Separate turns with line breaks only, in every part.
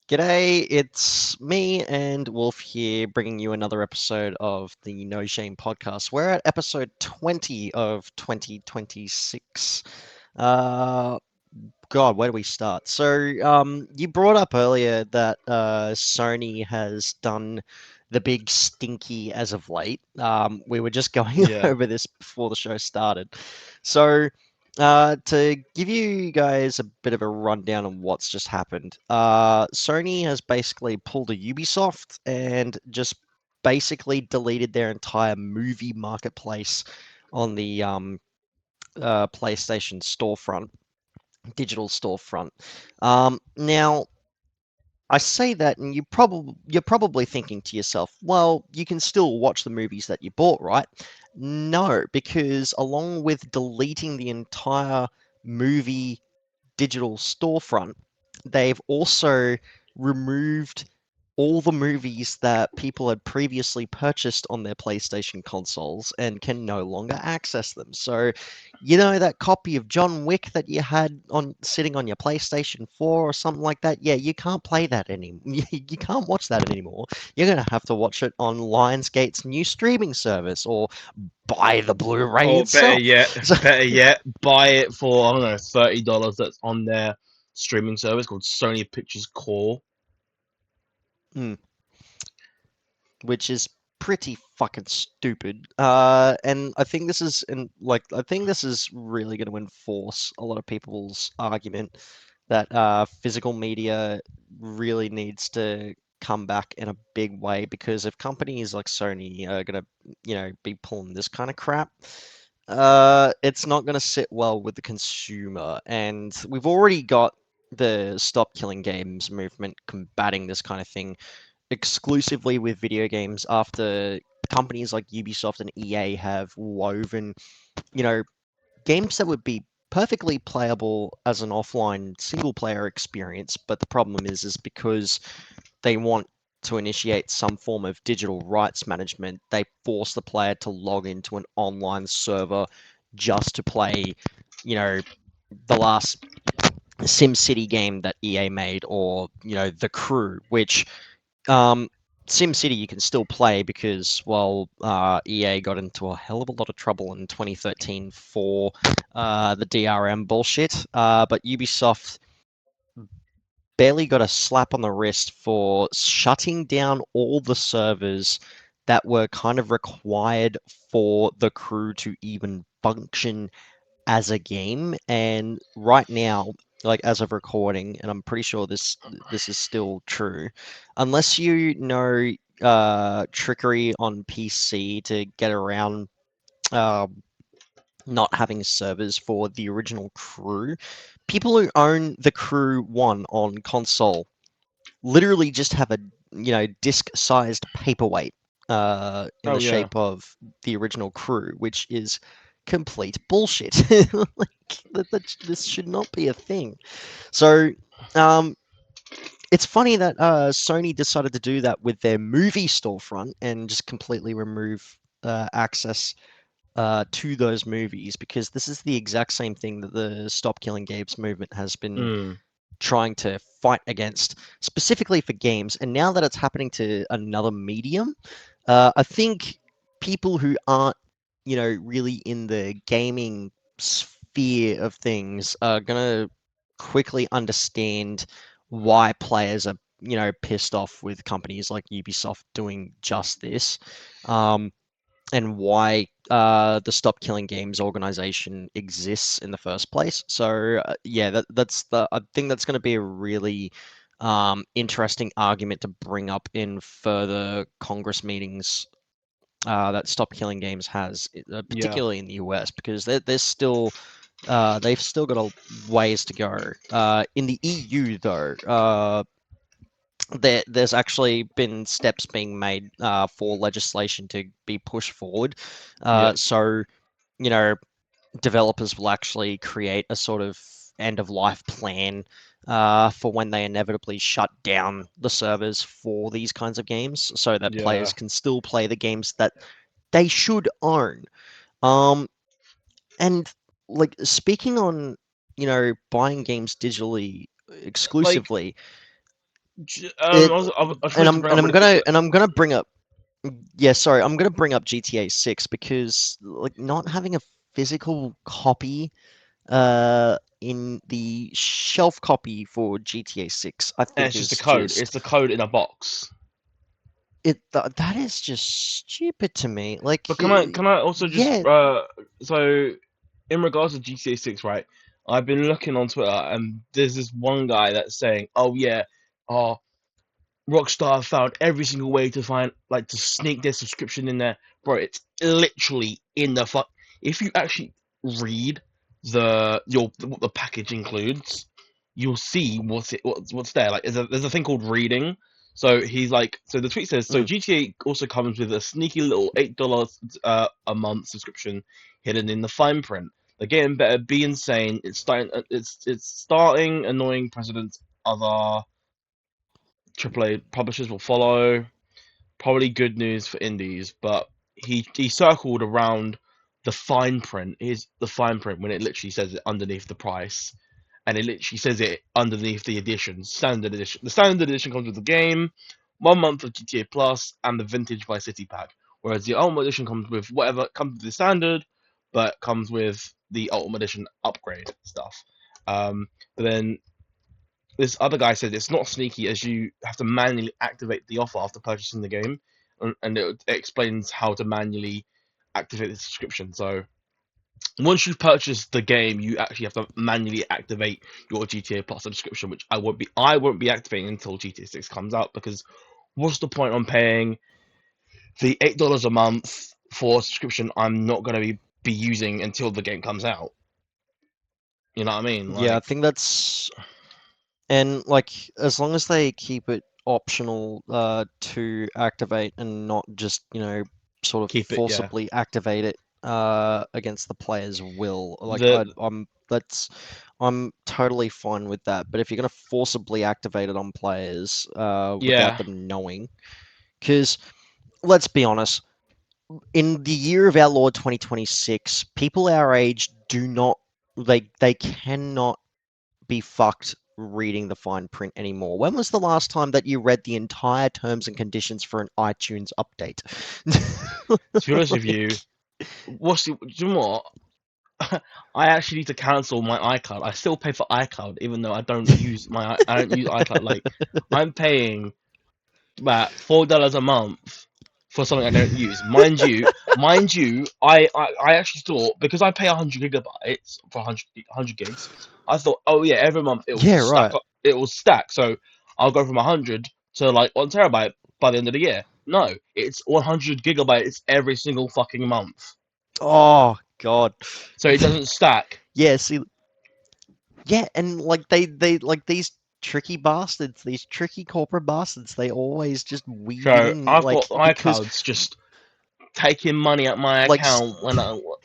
G'day, it's me and Wolf here, bringing you another episode of the No Shame podcast. We're at episode 20 of 2026. Uh, God, where do we start? You brought up earlier that Sony has done the big stinky as of late. We were just going
Yeah.
over this before the show started. So, to give you guys a bit of a rundown on what's just happened, Sony has basically pulled a Ubisoft and just basically deleted their entire movie marketplace on the PlayStation storefront, digital storefront. Now, I say that, and you're probably thinking to yourself, well, you can still watch the movies that you bought, right? No, because along with deleting the entire movie digital storefront, they've also removed all the movies that people had previously purchased on their PlayStation consoles and can no longer access them. So, you know that copy of John Wick that you had on sitting on your PlayStation 4 or something like that? Yeah, you can't play that anymore. You can't watch that anymore. You're going to have to watch it on Lionsgate's new streaming service or buy the Blu-ray
Or
itself. So,
better yet, buy it for I don't know $30. That's on their streaming service called Sony Pictures Core.
hmm. Which is pretty fucking stupid. And I think this is I think this is really going to enforce a lot of people's argument that physical media really needs to come back in a big way because if companies like Sony are going to, be pulling this kind of crap, it's not going to sit well with the consumer. And we've already got the Stop Killing Games movement combating this kind of thing exclusively with video games after companies like Ubisoft and EA have woven, you know, games that would be perfectly playable as an offline single player experience, but the problem is because they want to initiate some form of digital rights management, they force the player to log into an online server just to play, you know, the last SimCity game that EA made or, The Crew, which SimCity you can still play because, well, EA got into a hell of a lot of trouble in 2013 for the DRM bullshit. But Ubisoft barely got a slap on the wrist for shutting down all the servers that were kind of required for the crew to even function as a game. And right now, like as of recording, and I'm pretty sure this is still true, unless you know trickery on PC to get around um, not having servers for the original crew, people who own the crew one on console literally just have a disc-sized paperweight in
Oh
the
yeah.
shape of the original crew, which is complete bullshit. Like this should not be a thing. So, um, it's funny that Sony decided to do that with their movie storefront and just completely remove access to those movies because this is the exact same thing that the Stop Killing Games movement has been
Mm.
trying to fight against, specifically for games. And now that it's happening to another medium, I think people who aren't, really in the gaming sphere of things are gonna quickly understand why players are, pissed off with companies like Ubisoft doing just this. And why the Stop Killing Games organization exists in the first place. So yeah, that's the I think that's going to be a really interesting argument to bring up in further Congress meetings that Stop Killing Games has,
Yeah.
particularly in the US, because there's still they've still got a ways to go. In the EU though, there's actually been steps being made for legislation to be pushed forward.
Yeah.
So, you know, developers will actually create a sort of end of life plan for when they inevitably shut down the servers for these kinds of games so that
Yeah.
players can still play the games that they should own. Um, and like speaking on, buying games digitally
Like
exclusively, It
I was
and
supposed to bring up really
I'm gonna bring up yeah, sorry, I'm gonna bring up GTA 6 because like not having a physical copy in the shelf copy for GTA 6 I
and
think
it's just a
is
code.
just
It's the code in a box.
that is just stupid to me. Like
But can I also just
yeah,
so in regards to GTA 6, right? I've been looking on Twitter and there's this one guy that's saying, "Oh yeah, oh Rockstar found every single way to find like to sneak their subscription in there, bro. It's literally in the fuck. If you actually read what the package includes, you'll see what's there. Like there's a thing called reading. So he's like, so the tweet says, so
mm,
GTA also comes with a sneaky little $8 a month subscription hidden in the fine print. The game better be insane. It's starting annoying precedents. Other AAA publishers will follow. Probably good news for indies, but he circled around the fine print. Is the fine print when it literally says it underneath the price, and it literally says it underneath the edition, standard edition. The standard edition comes with the game, 1 month of GTA Plus, and the Vintage Vice City pack. Whereas the Ultimate Edition comes with whatever comes with the standard, but comes with the Ultimate Edition upgrade stuff. But then this other guy said it's not sneaky as you have to manually activate the offer after purchasing the game, and it explains how to manually activate the subscription. So once you've purchased the game, you actually have to manually activate your GTA Plus subscription, which I won't be activating until GTA 6 comes out because what's the point on paying the $8 a month for a subscription I'm not going to be using until the game comes out? You know what I mean?
yeah, I
Like
think that's and like as long as they keep it optional to activate and not just, sort of
keep it, yeah.
forcibly activate it against the player's will. Like
The
I'm totally fine with that. But if you're gonna forcibly activate it on players without
yeah,
them knowing, because let's be honest, in the year of our Lord 2026, people our age do not they cannot be fucked reading the fine print anymore. When was the last time that you read the entire terms and conditions for an iTunes update?
to be honest with you, do you know what? I actually need to cancel my iCloud. I still pay for iCloud even though I don't use iCloud. Like I'm paying about $4 a month for something I don't use. Mind you, I actually thought because I pay 100 gigabytes for 100 gigs, I thought, oh yeah, every month it will
Yeah,
just stack
right.
up. It will stack, so I'll go from 100 to like 1 terabyte by the end of the year. No, it's 100 gigabytes every single fucking month,
Oh God.
so it doesn't stack.
Yeah, see, yeah, and like they like these tricky bastards, these tricky corporate bastards, they always just weave it
So
in
I've got
like because
iClouds just taking money out my
like
account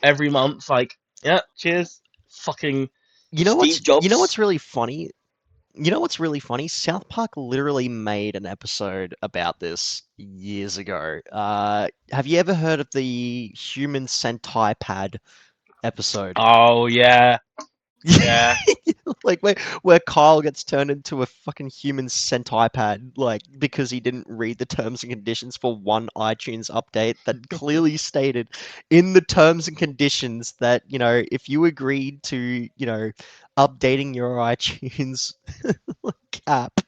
every month. Like, yeah, cheers, fucking Steve
you know
Jobs.
what's really funny? You know what's really funny? South Park literally made an episode about this years ago. Have you ever heard of the human sentai pad episode?
Oh yeah, yeah.
Like where Kyle gets turned into a fucking human sentai pad, like because he didn't read the terms and conditions for one iTunes update that clearly stated in the terms and conditions that, if you agreed to, updating your iTunes app,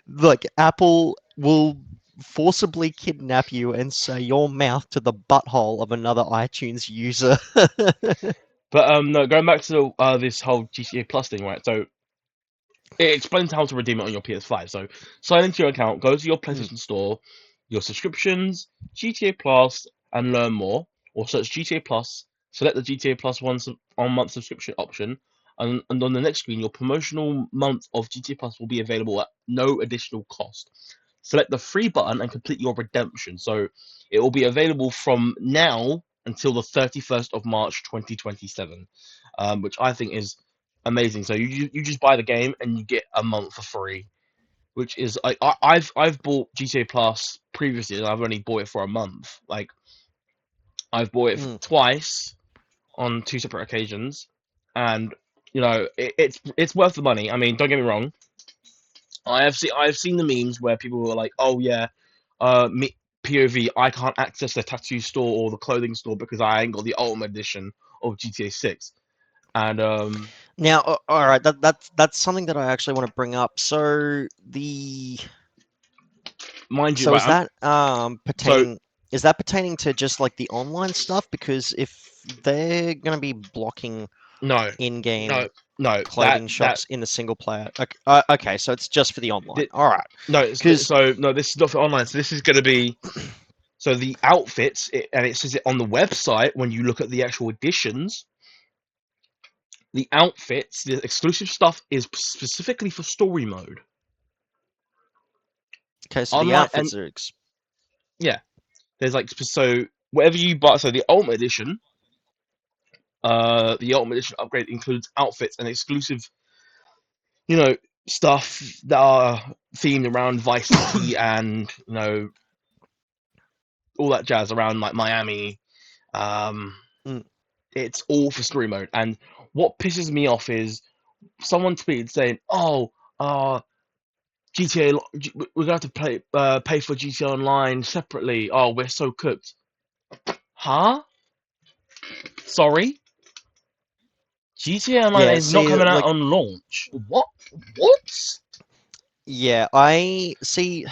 like Apple will forcibly kidnap you and say your mouth to the butthole of another iTunes user.
But no, going back to this whole GTA Plus thing, right? So it explains how to redeem it on your PS5. So sign into your account, go to your
Mm,
PlayStation Store, your subscriptions, GTA Plus, and learn more, or search GTA Plus. Select the GTA Plus one month subscription option, and on the next screen, your promotional month of GTA Plus will be available at no additional cost. Select the free button and complete your redemption. So it will be available from now until the 31st of March 2027, which I think is amazing. So you just buy the game and you get a month for free, which is like I've bought GTA Plus previously and I've only bought it for a month. Like I've bought it
mm.
twice on two separate occasions, and it's worth the money. I mean, don't get me wrong. I've seen the memes where people were like, "Oh yeah, me, POV, I can't access the tattoo store or the clothing store because I ain't got the Ultimate Edition of GTA 6." And
Now, all right, that's something that I actually want to bring up. So the
mind you,
so
right? So
is that pertaining to just like the online stuff? Because if they're gonna be blocking
no,
in-game
no, no.
clothing
That
shops in the single player, okay, okay, so it's just for the online.
th-
All right,
no.
because
So no, this is not for online. So this is going to be so the outfits, and it says it on the website when you look at the actual editions. The outfits, the exclusive stuff is specifically for story mode.
okay, so the
Online and
outfits are
yeah, there's like so whatever you buy. So the Ultimate Edition upgrade includes outfits and exclusive, you know, stuff that are themed around Vice City and all that jazz around like Miami. Um,
Mm,
it's all for story mode. And what pisses me off is someone tweeted saying, "Oh, GTA, we're gonna have to pay for GTA Online separately. Oh, we're so cooked." Huh? Sorry, GTA Online
yeah,
is not
see,
coming out
like,
on launch. What? What?
yeah, I see.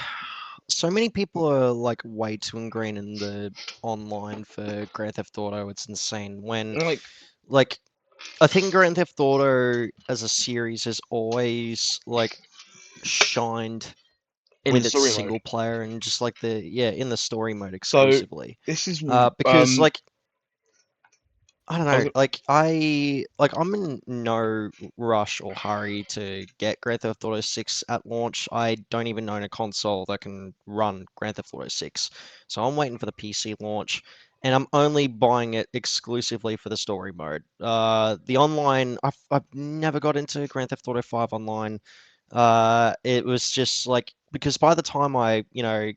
So many people are like way too ingrained in the online for Grand Theft Auto. It's insane. When
Like
like I think Grand Theft Auto as a series has always like shined
in the
with its
story mode.
single player and just like the yeah in the story mode
So
exclusively.
this is
Because like I don't
I was
know, I'm in no rush or hurry to get Grand Theft Auto 6 at launch. I don't even own a console that can run Grand Theft Auto 6. So I'm waiting for the PC launch and I'm only buying it exclusively for the story mode. The online I've never got into Grand Theft Auto 5 online. It was just like because by the time I,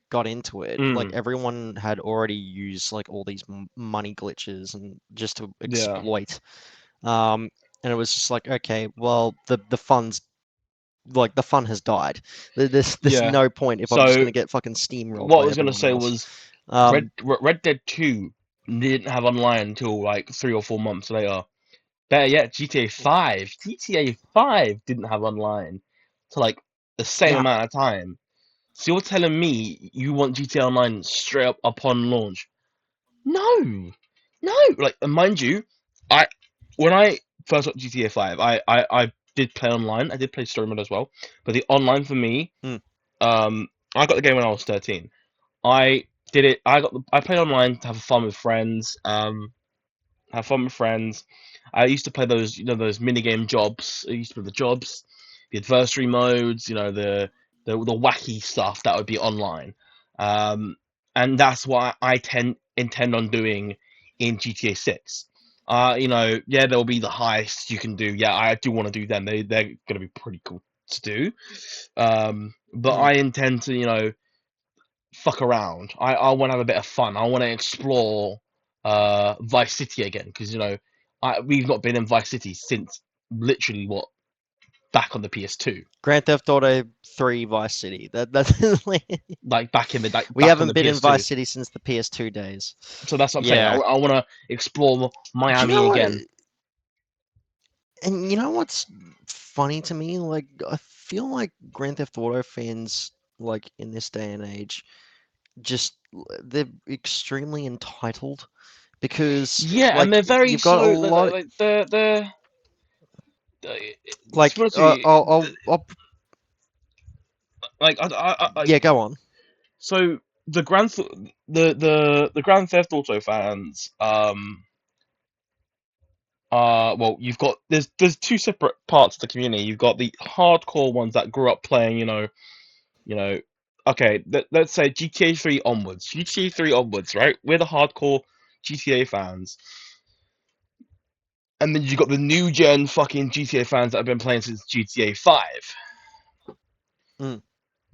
got into it, like
mm,
everyone had already used like all these money glitches and just to
yeah,
exploit. Um, and it was just like, okay, well, the fun has died. There's
yeah.
no point if I'm just
So
gonna get fucking steamrolled
what I
by
was gonna
everyone
say
else.
was
Um,
Red Dead 2 didn't have online until like 3 or 4 months later. Better yet, GTA 5 didn't have online to like the same
yeah,
amount of time. So you're telling me you want GTA Online straight up upon launch? No, no. Like, and mind you, I when I first got GTA 5, I did play online. I did play story mode as well, but the online for me,
mm,
um, I got the game when I was 13. I did it. I played online to have fun with friends. Have fun with friends. I used to play those, those mini game jobs. I used to play the jobs, the adversary modes, the wacky stuff that would be online. Um, and that's what I intend on doing in GTA 6. Yeah, there'll be the heists you can do. Yeah, I do want to do them. They're gonna be pretty cool to do. But
mm.
I intend to, fuck around. I want to have a bit of fun. I want to explore Vice City again because we've not been in Vice City since literally what back on the PS2,
Grand Theft Auto 3 Vice City. That's
like back in the like
we
back on
haven't
the
been in
PS2.
Vice City since the PS2 days.
So that's what I'm saying.
Yeah.
I want to explore
Do you
Miami
know what?
again.
And you know what's funny to me? Like, I feel like Grand Theft Auto fans, like in this day and age, just they're extremely entitled because,
Yeah, and
like,
they're very
you've got a
so
lot.
like they're to be
Like,
honest with you, like like
yeah, go on.
so the the Grand Theft Auto fans well, you've got there's two separate parts of the community. You've got the hardcore ones that grew up playing, you know. Okay, let's say GTA 3 onwards. GTA 3 onwards, right? We're the hardcore GTA fans, and then you got the new gen fucking GTA fans that have been playing since GTA 5.
Mm,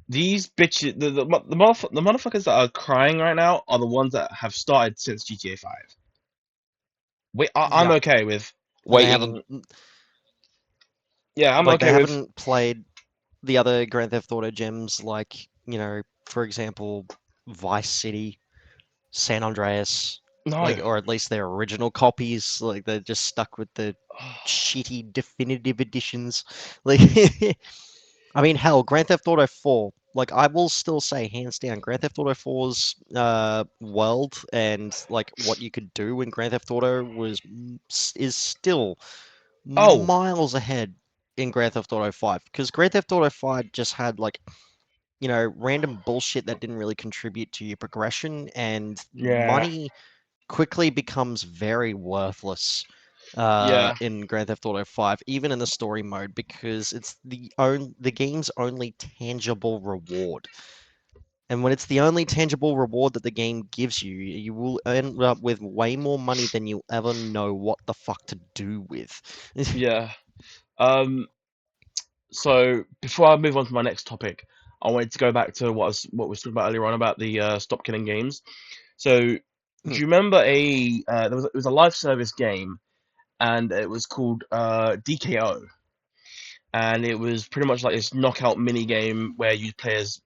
These bitches, the motherfuckers that are crying right now are the ones that have started since GTA 5. I'm
yeah,
okay with
and they haven't,
waiting. Yeah, I'm
like, they
okay with
haven't played. the other Grand Theft Auto gems, like, for example, Vice City, San Andreas,
No.
like, or at least their original copies, like they're just stuck with the shitty definitive editions. Like, I mean, hell, Grand Theft Auto 4, like, I will still say, hands down, Grand Theft Auto 4's world and, like, what you could do in Grand Theft Auto is still
Oh,
miles ahead in Grand Theft Auto 5. Because Grand Theft Auto 5 just had, like, random bullshit that didn't really contribute to your progression, and
yeah,
money quickly becomes very worthless
yeah,
in Grand Theft Auto 5, even in the story mode, because it's the game's only tangible reward. And when it's the only tangible reward that the game gives you, you will end up with way more money than you'll ever know what the fuck to do with.
yeah. Um, so before I move on to my next topic, I wanted to go back to what we was talking about earlier on about the stop killing games. So, do
Hmm.
you remember it was a live service game, and it was called DKO, and it was pretty much like this knockout mini game where you play as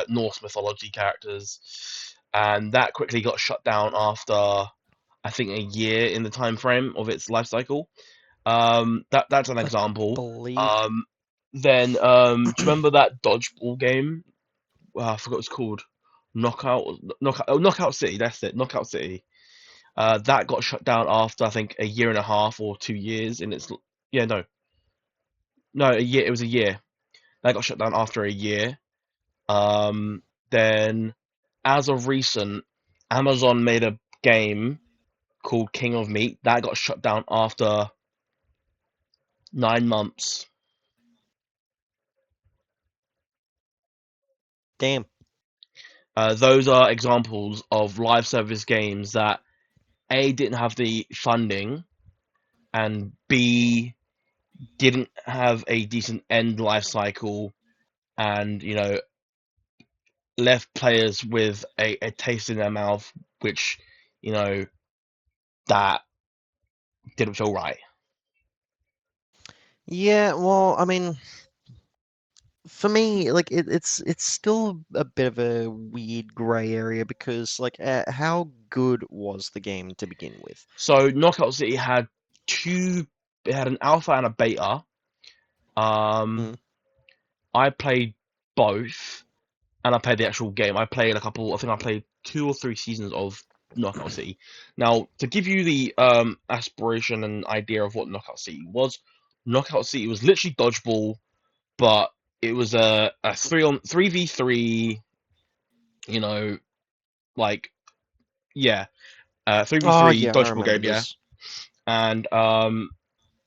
Norse mythology characters, and that quickly got shut down after I think a year in the time frame of its life cycle. That's an
I
example.
believe.
Um, then do you remember that dodgeball game? I forgot what it's called. Knockout City. That's it. Knockout City. That got shut down after I think a year and a half or 2 years in its. Yeah, no, a year. It was a year. That got shut down after a year. Um, then, as of recent, Amazon made a game called King of Meat. That got shut down after 9 months.
Damn.
Those are examples of live service games that A didn't have the funding and B didn't have a decent end life cycle and left players with a taste in their mouth which you know that didn't feel right.
Yeah, well, I mean, for me, like it's still a bit of a weird gray area because like how good was the game to begin with?
So Knockout City had two. It had an alpha and a beta. Um,
Mm.
I played both, and I played the actual game. I played a couple. I think I played 2 or 3 seasons of Knockout City. Now, to give you the aspiration and idea of what Knockout City was, Knockout City was literally dodgeball, but it was a 3v3. You know, like yeah, three v
Oh
three
yeah, I
dodgeball
remember
game. Yeah,
this.
and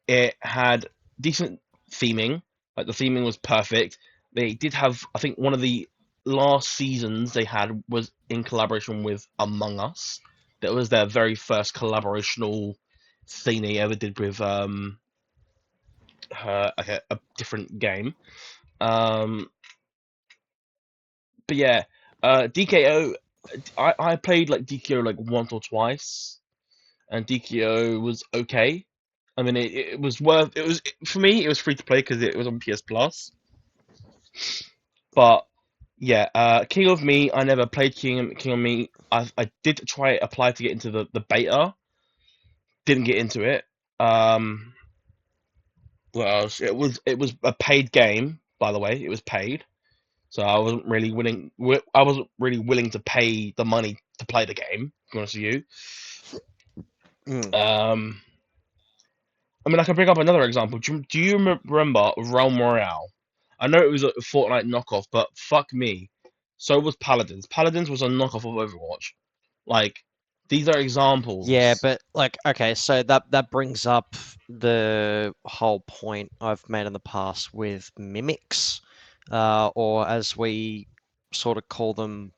it had decent theming. Like the theming was perfect. They did have, I think, one of the last seasons they had was in collaboration with Among Us. That was their very first collaborational thing they ever did with like a different game. Um, but yeah, DKO. I played like DKO like once or twice, and DKO was okay. I mean, it was worth. It was for me. It was free to play because it was on PS Plus. But yeah, King of Me. I never played King of Me. I did try apply to get into the beta. Didn't get into it. Um, what else? It was a paid game, by the way. It was paid, so I wasn't really willing. I wasn't really willing to pay the money to play the game. To be honest with you.
Mm.
Um, I mean, I can bring up another example. Do you remember Realm Royale? I know it was a Fortnite knockoff, but fuck me. So was Paladins. Paladins was a knockoff of Overwatch. Like, these are
Yeah,
examples.
but like okay, so that brings up the whole point I've made in the past with mimics, or as we sort of call them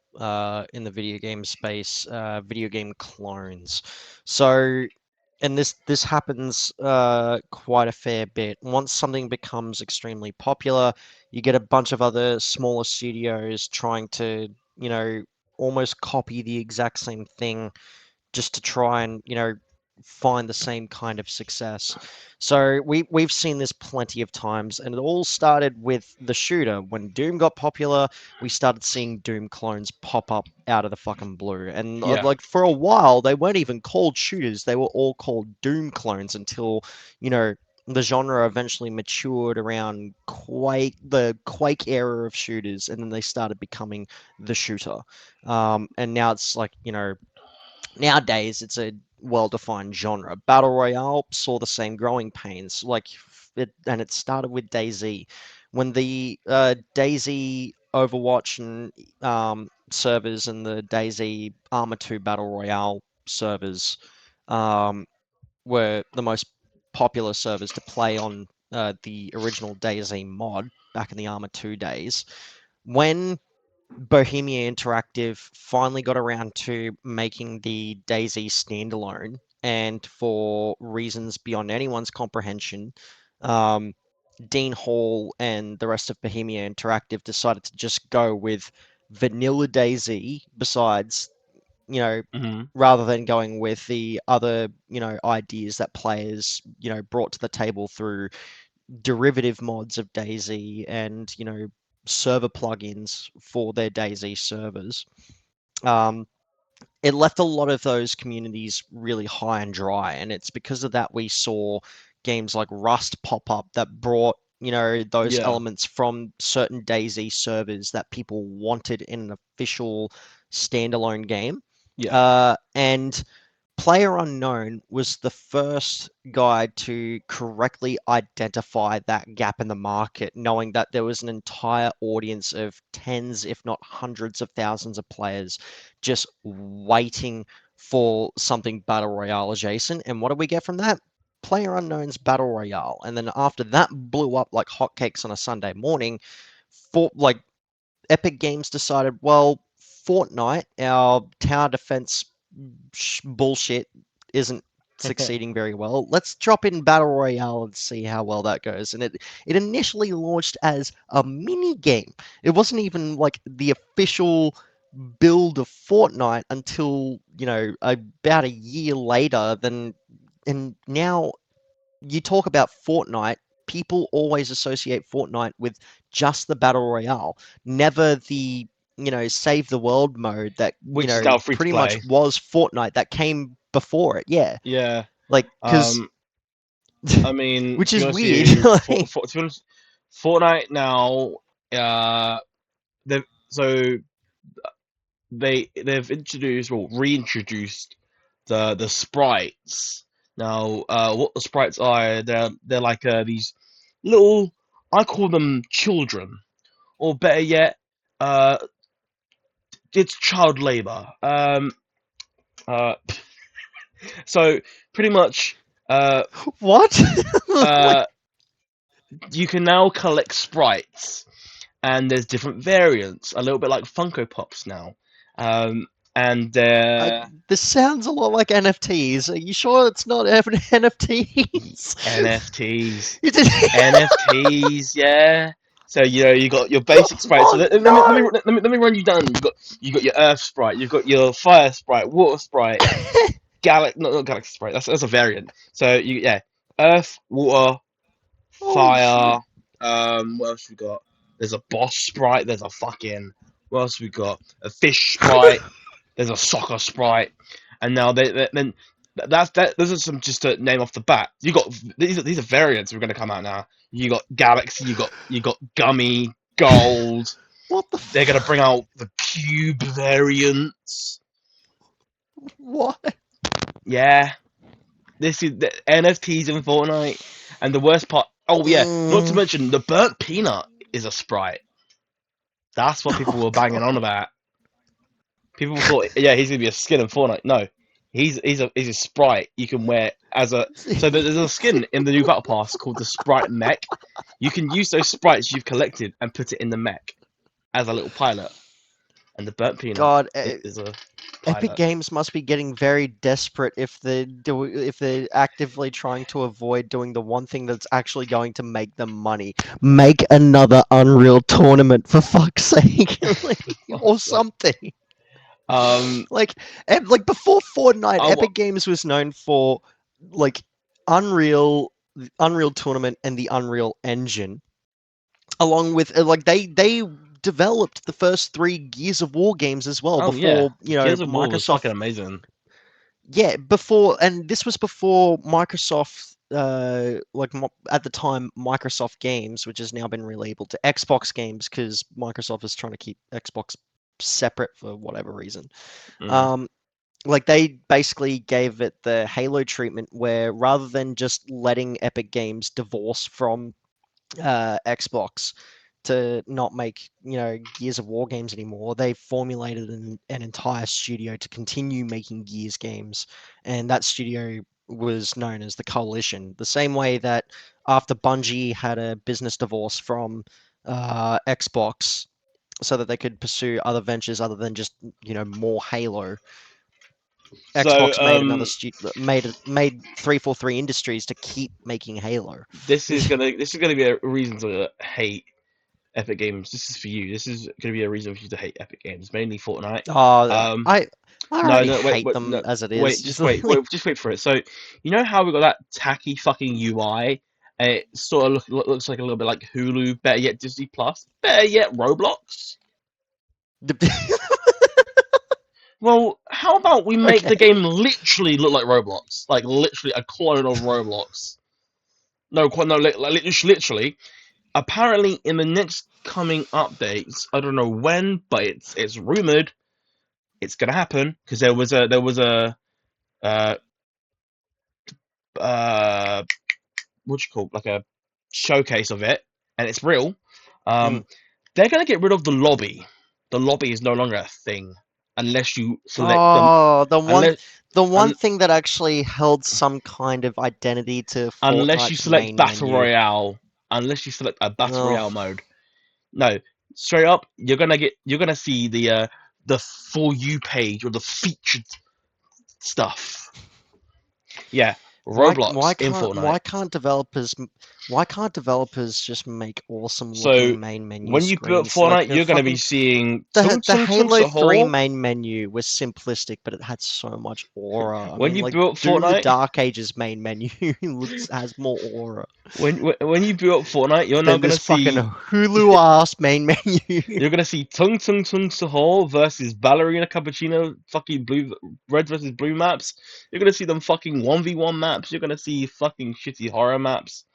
in the video game space, video game clones. So, and this happens quite a fair bit. Once something becomes extremely popular, you get a bunch of other smaller studios trying to, almost copy the exact same thing just to try and, find the same kind of success. So we've seen this plenty of times, and it all started with the shooter. When Doom got popular, we started seeing Doom clones pop up out of the fucking blue. And
Yeah.
like for a while, they weren't even called shooters; they were all called Doom clones until, you know, the genre eventually matured around the Quake era of shooters, and then they started becoming the shooter. And now it's like, you know, nowadays it's a well-defined genre. Battle Royale saw the same growing pains, and it started with DayZ. When the DayZ Overwatch and servers and the DayZ Arma 2 Battle Royale servers um, were the most popular servers to play on the original DayZ mod back in the Arma 2 days. When Bohemia Interactive finally got around to making the DayZ standalone, and for reasons beyond anyone's comprehension, um, Dean Hall and the rest of Bohemia Interactive decided to just go with vanilla DayZ, besides, you know,
Hmm.
rather than going with the other, you know, ideas that players, you know, brought to the table through derivative mods of DayZ and, you know, server plugins for their DayZ servers. Um, it left a lot of those communities really high and dry, and it's because of that we saw games like Rust pop up that brought, you know, those
Yeah.
elements from certain DayZ servers that people wanted in an official standalone game.
Yeah.
And Player Unknown was the first guy to correctly identify that gap in the market, knowing that there was an entire audience of tens, if not hundreds of thousands of players just waiting for something Battle Royale adjacent. And what do we get from that? Player Unknown's Battle Royale. And then after that blew up like hotcakes on a Sunday morning, for like Epic Games decided, well, Fortnite, our tower defense bullshit, isn't succeeding very well. Let's drop in Battle Royale and see how well that goes. And it initially launched as a mini game. It wasn't even like the official build of Fortnite until, you know, about a year later. And now you talk about Fortnite, people always associate Fortnite with just the Battle Royale, never the, you know, save the world mode that, you
Which is
know,
now free to
pretty much
play.
was Fortnite that came before it. Yeah.
Yeah.
Like, because,
Um. I mean,
which
to be
is
honest with
weird.
you,
Like,
to be honest, Fortnite now, they've so they've introduced or reintroduced the sprites. Now, what the sprites are, they're like these little, I call them children, or better yet, uh, it's child labor. Uh, so pretty much, uh,
what? Like,
uh, you can now collect sprites, and there's different variants, a little bit like Funko Pops now. Um, and
I, this sounds a lot like NFTs. Are you sure it's not NFTs?
NFTs,
You did.
NFTs, yeah. So you got your basic sprites. So
Oh no!
let me run you down. You got your Earth sprite, you've got your Fire sprite, Water sprite, not Galaxy sprite. That's a variant. So Earth, Water,
Holy shit!
Fire. What else we got? There's a boss sprite. There's a fucking. What else we got? A fish sprite. There's a soccer sprite, and now then that. Those are some just to name off the bat. You got these are variants. We're going to come out now. You got Galaxy. You got Gummy, Gold.
What the
They're going to bring
fuck?
out the Cube variants.
What?
Yeah, this is the NFTs in Fortnite, and the worst part. Oh yeah, not to
Mm.
mention the burnt peanut is a sprite. That's what people
Oh
were banging on
god.
about. People thought, yeah, he's gonna be a skin in Fortnite. No, he's a sprite you can wear as a. So there's a skin in the new battle pass called the Sprite Mech. You can use those sprites you've collected and put it in the mech as a little pilot. And the burnt peanut
God,
is a
Epic
pilot.
Games must be getting very desperate if they're actively trying to avoid doing the one thing that's actually going to make them money. Make another Unreal tournament for fuck's sake, like,
Oh,
or
so,
something.
Um,
Like, like before Fortnite,
I wa-
Epic Games was known for like Unreal, Unreal Tournament, and the Unreal Engine, along with like they developed the first three Gears of War games as well
oh yeah,
before
Gears of War was fucking
Microsoft.
amazing.
Yeah, before, and this was before Microsoft, at the time, Microsoft Games, which has now been relabeled to Xbox Games because Microsoft is trying to keep Xbox separate for whatever reason.
Mm.
Um, like they basically gave it the Halo treatment, where rather than just letting Epic Games divorce from Xbox to not make Gears of War games anymore, they formulated an entire studio to continue making Gears games, and that studio was known as the Coalition. The same way that after Bungie had a business divorce from Xbox, so that they could pursue other ventures other than just more Halo.
So
Xbox made another made 343 Industries to keep making Halo.
this is gonna be a reason to hate Epic Games. This is for you. This is gonna be a reason for you to hate Epic Games, mainly Fortnite.
Oh,
Um,
I
no,
already
no, wait,
hate
wait,
them
no,
as it
wait,
is.
just wait, wait, just wait for it. So, you know how we got that tacky fucking UI? It sort of looks like a little bit like Hulu, better yet Disney Plus, better yet Roblox. Well, how about we make the
Okay.
game literally look like Roblox, like literally a clone of Roblox? No, no, like literally. Apparently, in the next coming updates, I don't know when, but it's rumored it's gonna happen because there was a uh uh what you call like a showcase of it, and it's real.
Mm.
Um, they're gonna get rid of the lobby. The lobby is no longer a thing unless you select them.
Oh,
Unless
the one
un,
thing that actually held some kind of identity to
unless you
Fortnite's
select
main
battle
menu.
royale. Unless you select a battle
Oh,
royale mode. No, straight up, you're gonna see the for you page or the featured stuff. Yeah, Roblox in Fortnite.
why can't developers just make awesome
So
looking main menu
when you build
screens like
Fortnite,
the
you're gonna be
fucking
seeing
the
Tung
the
Tung Tung
Halo 3
Sahor.
main menu was simplistic, but it had so much aura. I
When
mean,
you
like
build
Doom the
Fortnite,
Dark Ages main menu looks has more aura
when you build Fortnite, you're now
than
gonna
this fucking
see
Hulu ass main menu.
you're gonna see Tung Tung Tung Sahor versus Ballerina Cappuccino, fucking blue red versus blue maps. You're gonna see them fucking 1v1 maps. You're gonna see fucking shitty horror maps.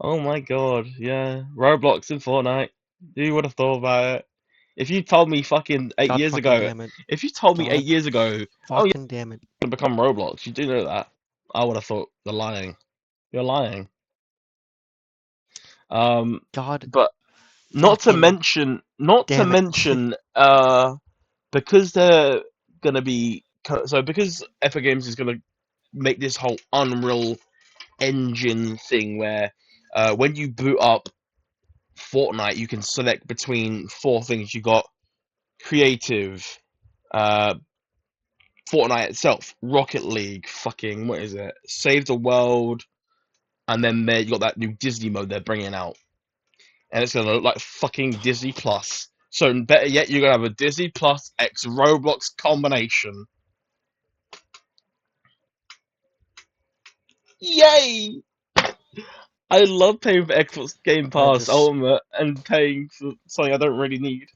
Oh my god, yeah. Roblox and Fortnite. Who would have thought about it? If you told me fucking eight
God
years
fucking
ago,
damn it.
if you told me eight
God
years ago, oh, you're
fucking damn it.
gonna become Roblox, you do know that. I would have thought you're lying. You're lying. Um,
God
but
fucking
not to
damn it.
mention, because they're gonna be so because Epic Games is gonna make this whole Unreal Engine thing where, when you boot up Fortnite, you can select between four things. You got creative, uh, Fortnite itself, Rocket League, fucking what is it? Save the World, and then there you got that new Disney mode they're bringing out, and it's gonna look like fucking Disney Plus. So better yet, you're gonna have a Disney Plus X Roblox combination. Yay! I love paying for Xbox Game
I
Pass
just
Ultimate and paying for something I don't really need.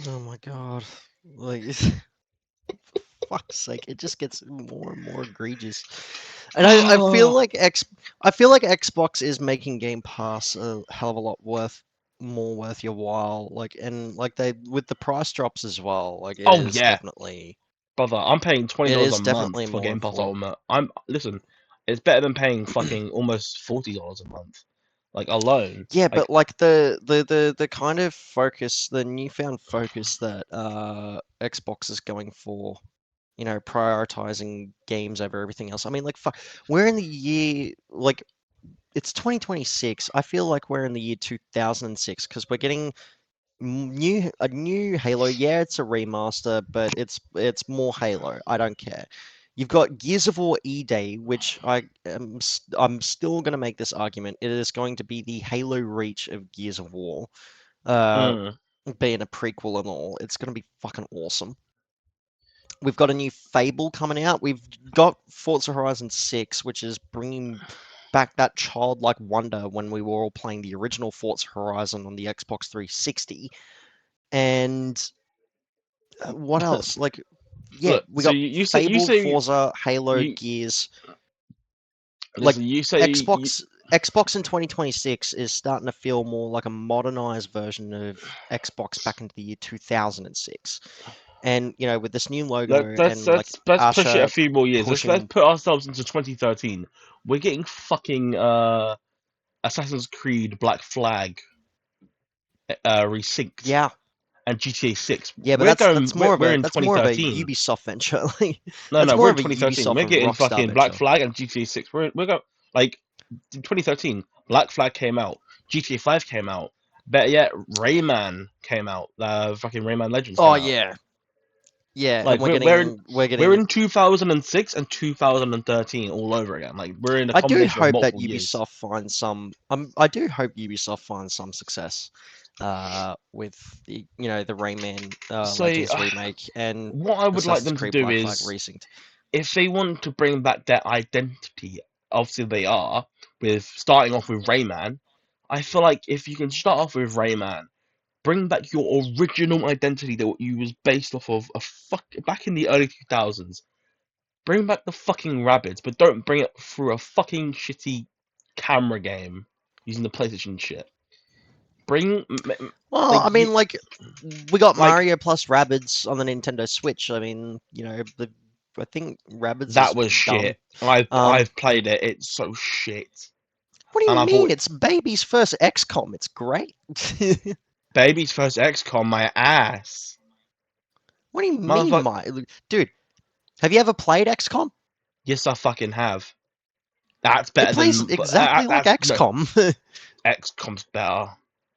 oh my god. Like fuck's sake, it just gets more and more egregious. And I feel like Xbox is making Game Pass a hell of a lot more worth your while. Like and like they with the price drops as well. Like
Oh yeah, brother, I'm paying
it
$20 a
is
month
definitely
for
more
Game Pass
important.
Ultimate. I'm listen, it's better than paying fucking almost $40 a month, like alone.
Yeah,
Like,
but like the kind of focus, the newfound focus that Xbox is going for, prioritizing games over everything else. I mean, like, fuck, we're in the year, like, it's 2026. I feel like we're in the year 2006 because we're getting a new Halo. Yeah, it's a remaster, but it's more Halo. I don't care. You've got Gears of War E-Day, which I'm still going to make this argument. It is going to be the Halo Reach of Gears of War. Uh,
mm.
being a prequel and all. It's gonna be fucking awesome. We've got a new Fable coming out. We've got Forza Horizon 6, which is bringing back that childlike wonder when we were all playing the original Forza Horizon on the Xbox 360. And what else? Like, yeah,
Look,
we
so
got
you
Fable,
say
Forza, Halo,
you
Gears. Like
listen. You say
Xbox in 2026 is starting to feel more like a modernized version of Xbox back into the year 2006. And with this new logo and like
let's push it a
Asha
few more years. Let's
pushing.
put ourselves into 2013. We're getting fucking Assassin's Creed Black Flag resynced
Yeah,
and GTA 6.
yeah, but that's more of
We're
a
in
that's more of a
2013.
Ubisoft venture. Like
No,
that's
no,
more
we're in
of a
2013.
Ubisoft
We're
and
getting
Rockstar
fucking Black
venture.
Flag and GTA 6. We're going like in 2013. Black Flag came out. GTA 5 came out. Better yet, Rayman came out. Fucking Rayman Legends
Oh
came out.
yeah, yeah, and
Like
we're
we're in
getting we're
we're
getting.
in 2006 and 2013 all over again. Like we're in a
I do
combination of
hope that
multiple years.
Ubisoft finds some. I do hope Ubisoft finds some success, with the Rayman
So
Legends remake and
what I would like
Assassin's
them to
Creed
do
Black Flag
is,
Resynced.
if they want to bring back their identity, obviously they are, with starting off with Rayman. I feel like if you can start off with Rayman, bring back your original identity that you was based off of back in the early 2000s. Bring back the fucking rabbits, but don't bring it through a fucking shitty camera game using the PlayStation shit. Bring
Well,
like
I
you
mean, like we got
like
Mario plus Rabbids on the Nintendo Switch. I mean, I think Rabbids
that
is
was
done.
shit.
Um,
I've played it. It's so shit.
what do you
And I've
mean?
always
It's baby's first XCOM. It's great.
baby's first XCOM my ass.
What do you mean,
Motherfucker,
my dude? Have you ever played XCOM?
yes I fucking have. That's
It
better
plays
than
exactly like
that's no
XCOM.
XCOM's better.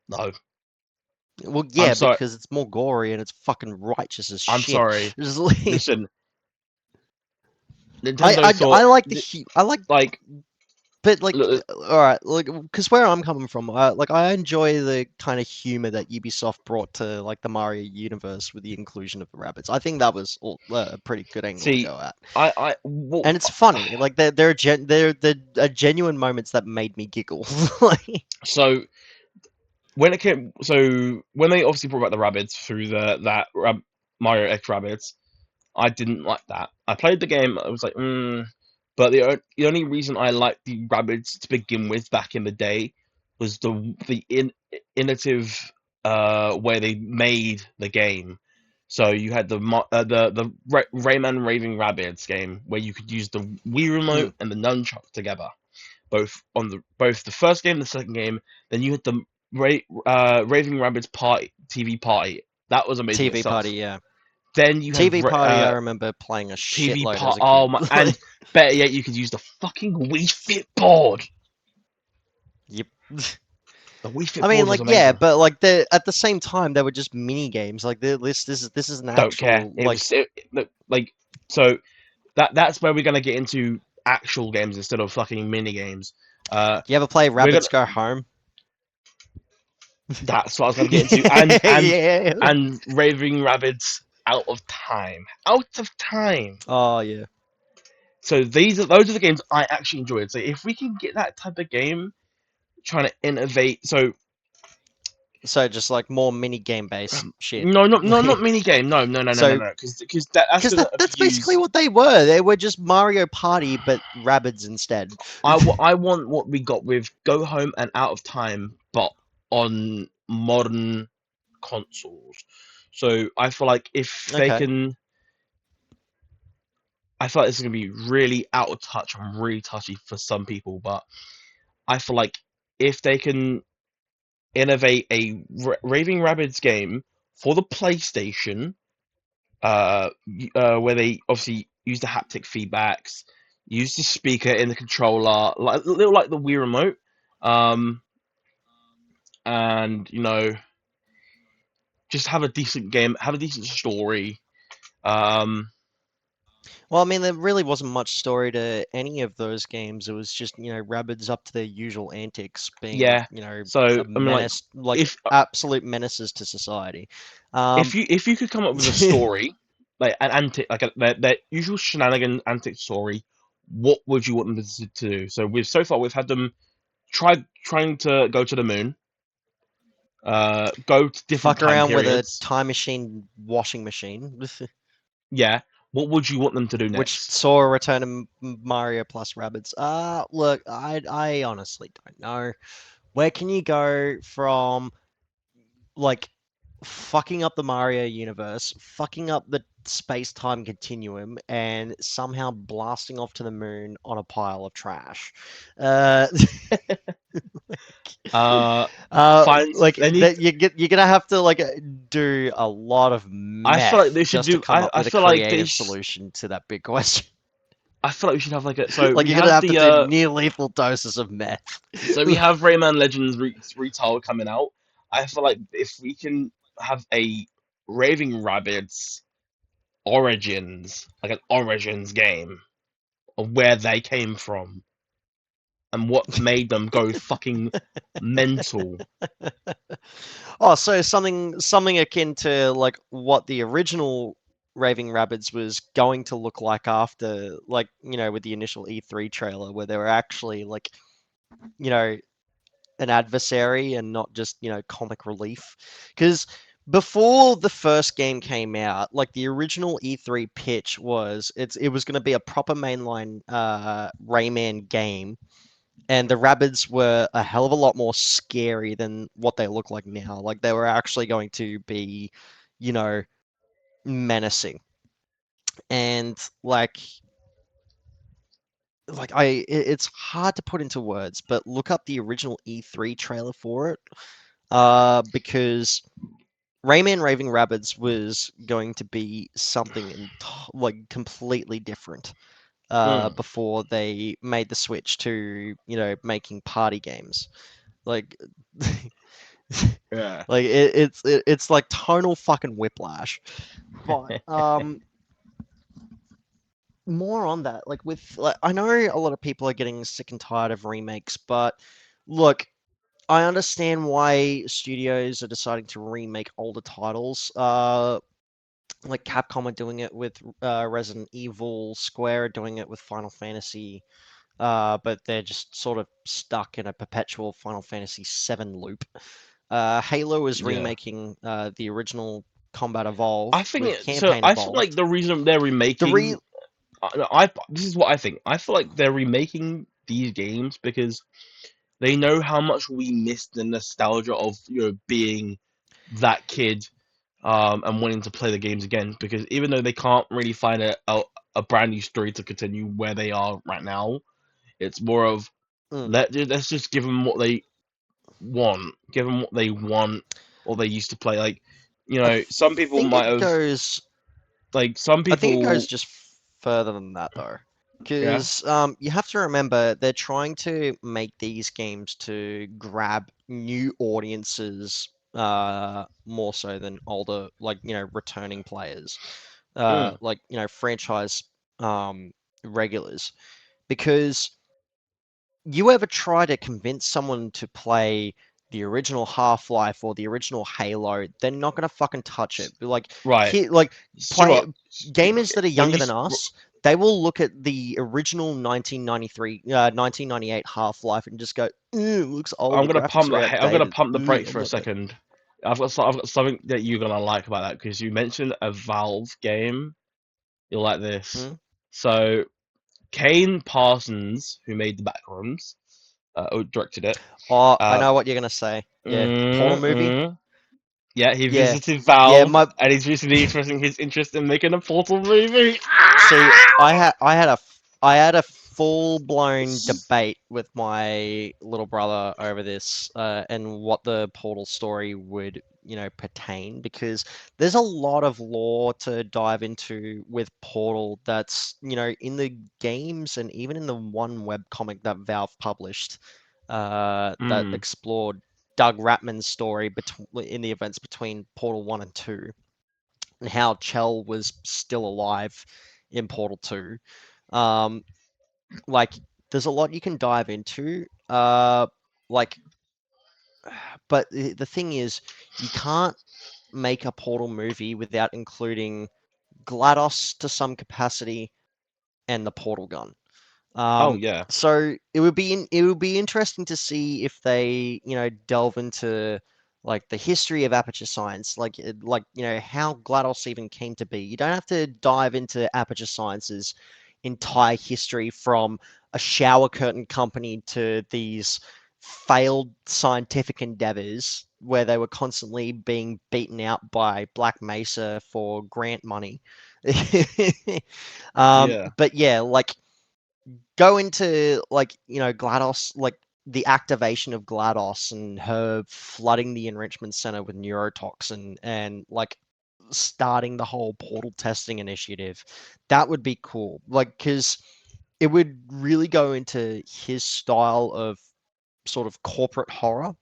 No.
Well,
I'm
yeah,
sorry.
because it's more gory and it's fucking righteous as
I'm
shit.
sorry.
Just like,
Listen,
I,
Nintendo
I, I
thought
like I like,
like
but like,
look,
all right, like, because where I'm coming from, like, I enjoy the kind of humor that Ubisoft brought to like the Mario universe with the inclusion of the rabbits. I think that was a pretty good angle to
see
go at,
I well,
and it's funny. Like, they're genuine moments that made me giggle. Like,
so when they obviously brought back the rabbits through Mario X rabbits, I didn't like that. I played the game. I was like, but the only reason I liked the rabbits to begin with back in the day was the innovative way they made the game. So you had the Rayman Raving Rabbids game where you could use the Wii
mm,
remote and the nunchuck together, both the first game and the second game. Then you had the Raving Rabbids party TV party. That was amazing
TV party,
itself.
yeah.
Then you had
TV party, I remember playing a
TV
shitload as
part.
a
Oh
kid.
my! And
Like,
better yet, you could use the fucking Wii Fit board.
yep.
The Wii
I
Fit
mean,
board was
like, yeah,
amazing.
but like the at the same time, they were just mini games. Like, this is an
Don't care.
actual
It
like.
was like so that's where we're gonna get into actual games instead of fucking mini games.
You ever play
We're gonna.
Rabbits Go Home?
That's what I was gonna get into,
Yeah.
and Raving Rabbits Out of Time. Out of Time.
Oh yeah.
So those are the games I actually enjoyed. So if we can get that type of game, trying to innovate. So
So just like more mini game based shit.
not mini game.
So
Because that's
because
gonna
that's basically
abuse.
what they were. They were just Mario Party, but Rabbids instead.
I want what we got with Go Home and Out of Time, but on modern consoles. So I feel like if they
Okay.
can, I feel like this is gonna be really out of touch and really touchy for some people. But I feel like if they can innovate a Raving Rabbids game for the PlayStation, where they obviously use the haptic feedbacks, use the speaker in the controller, like a little like the Wii remote, um, and just have a decent game, have a decent story. Um,
Well, I mean, there really wasn't much story to any of those games. It was just, Rabbids up to their usual antics, being,
Yeah.
a
So I mean, like,
menace, like
if
absolute menaces to society.
if
Um,
you could come up with a story, like an antic, like their usual shenanigan antic story, what would you want them to do? So so far we've had them trying to go to the moon, go to different
fuck
time
around with a
periods.
time machine washing machine,
Yeah. What would you want them to do
which
next?
saw a return of Mario plus Rabbids. Look, I honestly don't know. Where can you go from like fucking up the Mario universe, fucking up the space-time continuum, and somehow blasting off to the moon on a pile of trash? Uh,
Uh, find they need.
that you're gonna have to do a lot of
I feel like
meth
they should
just to
do.
come up
I
with a
feel like
creative solution to that big question.
I feel like we should have like a. So
Like
we
you're gonna
have
have to
the
do near lethal doses of meth.
So we have Rayman Legends retail coming out. I feel like if we can have a Raving Rabbids Origins, like an Origins game of where they came from and what made them go fucking mental.
Oh, so something akin to like what the original Raving Rabbids was going to look like after, with the initial E3 trailer, where they were actually you know, an adversary and not just, comic relief. Because before the first game came out, like the original E3 pitch it was going to be a proper mainline Rayman game, and the rabbits were a hell of a lot more scary than what they look like now. Like they were actually going to be, you know, menacing. And it's hard to put into words, but look up the original E3 trailer for it. Because Rayman Raving Rabbids was going to be something completely different.
Mm,
Before they made the switch to, making party games. Like
yeah.
it's like tonal fucking whiplash. But more on that, I know a lot of people are getting sick and tired of remakes, but look, I understand why studios are deciding to remake older titles. Like Capcom are doing it with Resident Evil, Square are doing it with Final Fantasy, but they're just sort of stuck in a perpetual Final Fantasy VII loop. Halo is
Yeah.
remaking the original Combat
I
Evolved
think
with
so.
Campaign
I feel like
Evolved.
the reason they're
The re
remaking, I this is what I think. I feel like they're remaking these games because they know how much we miss the nostalgia of being that kid and wanting to play the games again. Because even though they can't really find a brand new story to continue where they are right now, it's more of
mm,
let's just give them what they want, give them what they want, what they used to play. Like
I
some people
think
might
it
have
goes.
some
I think it goes
people,
just further than that though,
yeah.
because you have to remember they're trying to make these games to grab new audiences, more so than older, returning players,
Mm,
franchise regulars, because you ever try to convince someone to play the original Half-Life or the original Halo, they're not gonna fucking touch it.
right.
Kid,
Sure.
play gamers that are
When
younger than us, they will look at the original 1993, 1998 Half-Life and just go, "Ew, it looks old.
I'm
The
gonna
graphics
pump
are
the I'm gonna
outdated.
pump the
Ew,
brakes
I'm
for a
not gonna."
second. I've got something that you're gonna like about that because you mentioned a Valve game. You'll like this.
Hmm?
So Kane Parsons, who made the Backrooms, who directed it.
Oh, I
Uh,
know what you're gonna say. Yeah, the Portal movie.
mm, yeah, he
Yeah,
visited
yeah.
Valve
My
and he's recently expressing his interest in making a Portal movie.
See, I had a full-blown debate with my little brother over this, and what the Portal story would, pertain, because there's a lot of lore to dive into with Portal that's, in the games and even in the one webcomic that Valve published, that
Mm,
explored Doug Ratman's story in the events between Portal 1 and 2, and how Chell was still alive in Portal 2. Um, like there's a lot you can dive into. Like, but the thing is, you can't make a Portal movie without including GLaDOS to some capacity and the Portal gun.
Oh
Um,
yeah,
so it would be interesting to see if they, delve into like the history of aperture science, like how GLaDOS even came to be. You don't have to dive into aperture science's entire history from a shower curtain company to these failed scientific endeavors where they were constantly being beaten out by Black Mesa for grant money.
yeah,
But yeah, like go into GLaDOS, like the activation of GLaDOS and her flooding the enrichment center with neurotoxin and like starting the whole portal testing initiative. That would be cool. Like, because it would really go into his style of sort of corporate horror,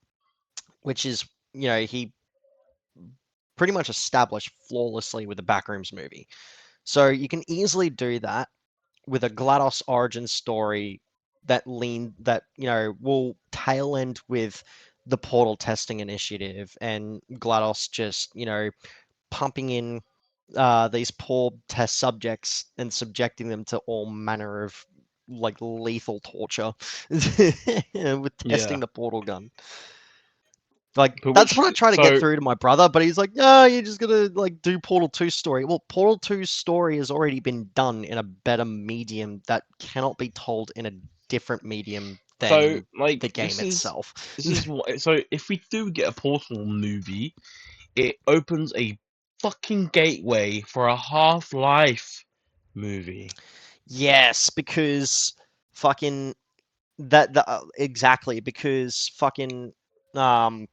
which is, he pretty much established flawlessly with the Backrooms movie. So you can easily do that with a GLaDOS origin story that will tail end with the portal testing initiative and GLaDOS just pumping in these poor test subjects and subjecting them to all manner of like lethal torture with
yeah.
testing the portal gun. Like
But
that's
which
what I try to get
so
through to my brother, but he's like, "No, you're just gonna like do Portal 2 story." Well, Portal 2 story has already been done in a better medium that cannot be told in a different medium
so
than the
like
game itself.
this is what so if we do get a Portal movie, it opens a fucking gateway for a Half-Life movie.
Yes, because fucking exactly because fucking um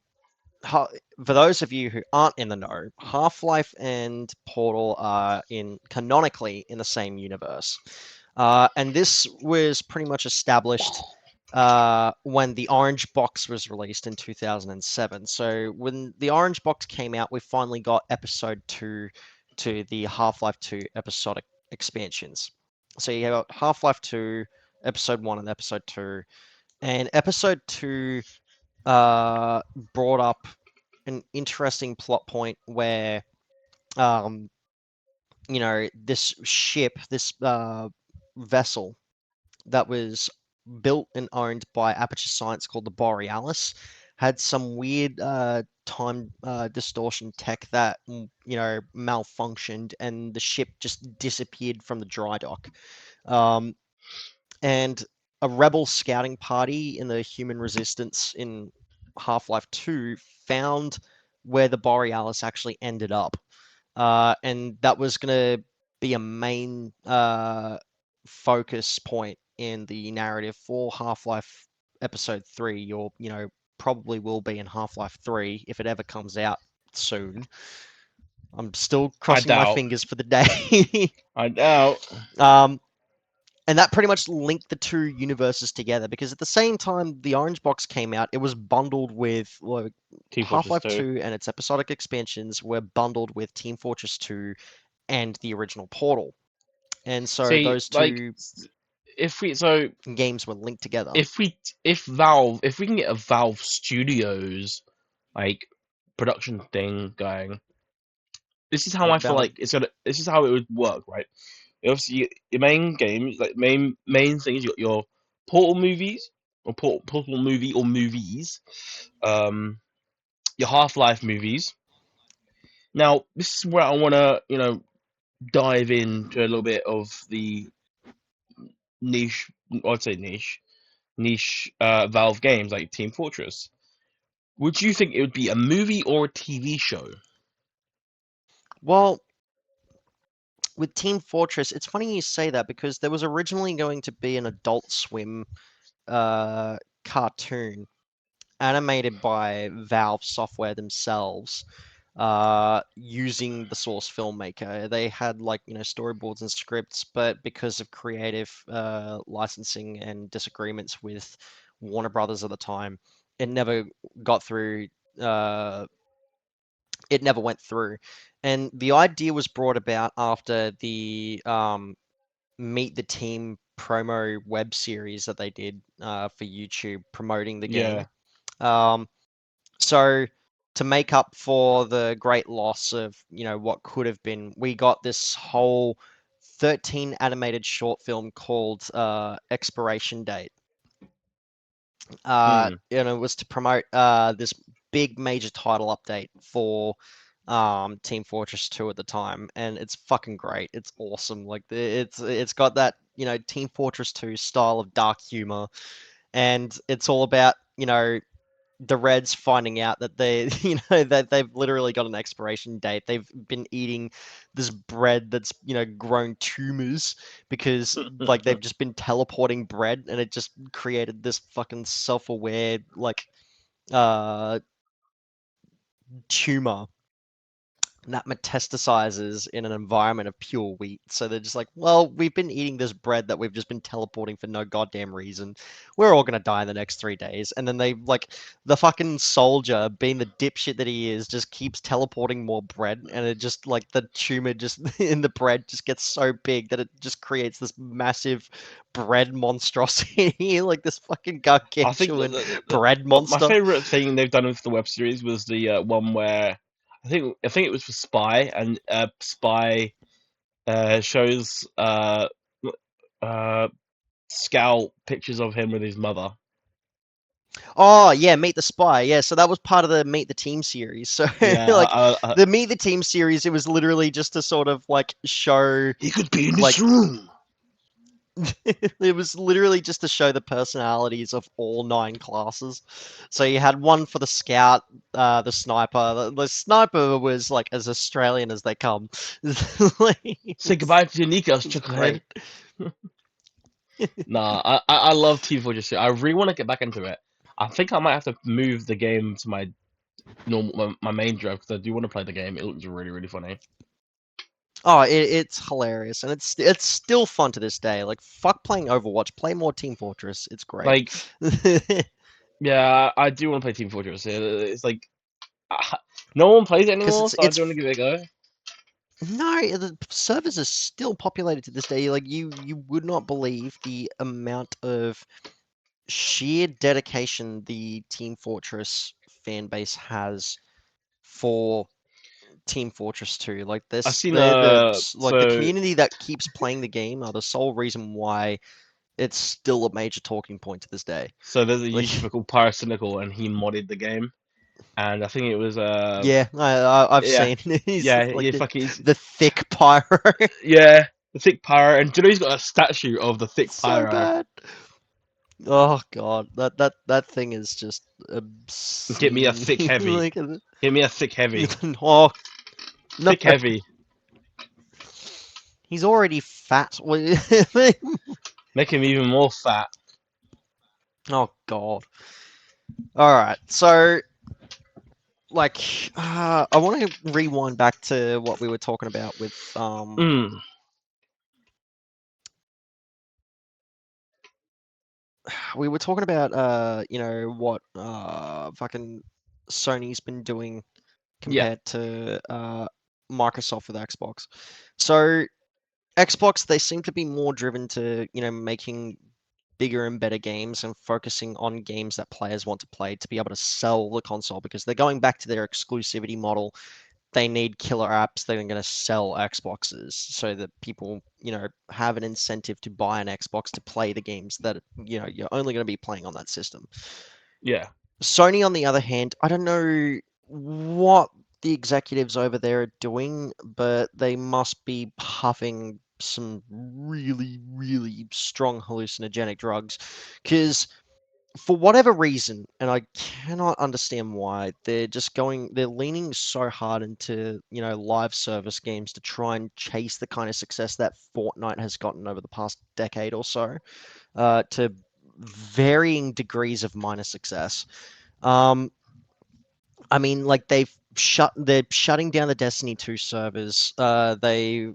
for those of you who aren't in the know, Half-Life and Portal are in canonically in the same universe. And this was pretty much established when the Orange Box was released in 2007. So when the Orange Box came out, we finally got Episode 2 to the Half-Life 2 episodic expansions. So you got Half-Life 2, Episode 1 and Episode 2. And Episode 2 brought up an interesting plot point where um, this ship, this vessel that was built and owned by Aperture Science called the Borealis had some weird time distortion tech that malfunctioned and the ship just disappeared from the dry dock. Um, and a rebel scouting party in the human resistance in Half-Life 2 found where the Borealis actually ended up. And that was going to be a main focus point in the narrative for Half-Life Episode 3. Probably will be in Half-Life 3 if it ever comes out soon. I'm still
I
crossing my
doubt.
fingers for the day.
I doubt.
um, and that pretty much linked the two universes together because at the same time the Orange Box came out, it was bundled with
Team Fortress
Half-Life
2.
2 and its episodic expansions were bundled with Team Fortress 2 and the original Portal. And so
See,
those
like
two
if we so
games were linked together.
if we if Valve if we can get a Valve Studios like production thing going, this is how I feel
Valid.
like it's gonna. This is how it would work, right? Obviously, your main games, like main things, you got your Portal movies or Portal movie or movies, um, your Half Life movies. Now, this is where I want to, dive into a little bit of the niche. I'd say niche Valve games like Team Fortress. Would you think it would be a movie or a TV show?
Well, with Team Fortress, it's funny you say that because there was originally going to be an Adult Swim cartoon animated by Valve Software themselves, using the source filmmaker. They had storyboards and scripts, but because of creative licensing and disagreements with Warner Brothers at the time, it never got through. Uh, it never went through, and the idea was brought about after the Meet the Team promo web series that they did for YouTube promoting the
Yeah.
game. Um, so to make up for the great loss of, what could have been, we got this whole 13 animated short film called Expiration Date.
Mm.
And it was to promote this big major title update for Team Fortress 2 at the time, and it's fucking great. It's awesome. Like it's got that, Team Fortress 2 style of dark humor, and it's all about, the Reds finding out that they, that they've literally got an expiration date. They've been eating this bread that's, grown tumors because like they've just been teleporting bread, and it just created this fucking self-aware like uh tumor that metastasizes in an environment of pure wheat. So they're just like, well, we've been eating this bread that we've just been teleporting for no goddamn reason. We're all gonna die in the next 3 days. And then they like the fucking soldier, being the dipshit that he is, just keeps teleporting more bread, and it just like the tumor just in the bread just gets so big that it just creates this massive bread monstrosity, like this fucking
I think
gargantuan bread
my
monster.
favorite thing they've done with the web series was the one where I think it was for Spy, and Spy shows uh, Scout pictures of him with his mother.
Oh yeah, Meet the Spy. Yeah, so that was part of the Meet the Team series. So
Yeah,
like the Meet the Team series, it was literally just to sort of like show
he could be in this
like
room.
it was literally just to show the personalities of all 9 classes. So you had one for the scout, the sniper. The sniper was like as Australian as they come. Like,
Say
it's,
goodbye to your Nikos,
it's
Chucklehead.
great.
Nah, I love Team Fortress 2. I really want to get back into it. I think I might have to move the game to my my main drive because I do want to play the game. It looks really really funny.
Oh, it's hilarious, and it's still fun to this day. Like fuck playing Overwatch, play more Team Fortress. It's great.
Like, yeah, I do want to play Team Fortress. It's like no one plays it
Because
anymore,
it's
so I do want to give it a go.
no, the servers are still populated to this day. Like you would not believe the amount of sheer dedication the Team Fortress fan base has for Team Fortress 2. Like
I've
this,
seen
the community that keeps playing the game are the sole reason why it's still a major talking point to this day.
so there's a
Like,
YouTuber called Pyrocynical, and he modded the game, and I think it was
yeah, I've
yeah,
seen he's
yeah,
like
yeah, fuck he's
the thick pyro.
yeah, the thick pyro, and do you know he's got a statue of the thick
So
pyro.
bad. Oh god, that thing is just
Get me a thick
obscene.
heavy.
Like,
Get me a thick heavy.
oh no,
Thick heavy.
he's already fat.
Make him even more fat.
Oh god. All right, so like, I want to rewind back to what we were talking about with
Mm,
we were talking about what fucking Sony's been doing
yeah,
compared to Microsoft with Xbox. So Xbox, they seem to be more driven to, making bigger and better games and focusing on games that players want to play to be able to sell the console because they're going back to their exclusivity model. They need killer apps that are going to sell Xboxes so that people, have an incentive to buy an Xbox to play the games that, you're only going to be playing on that system.
yeah,
Sony, on the other hand, I don't know what the executives over there are doing, but they must be puffing some really, really strong hallucinogenic drugs. Because for whatever reason, and I cannot understand why, they're leaning so hard into, live service games to try and chase the kind of success that Fortnite has gotten over the past decade or so, to varying degrees of minor success. Um, I mean, like they're shutting down the Destiny 2 servers. They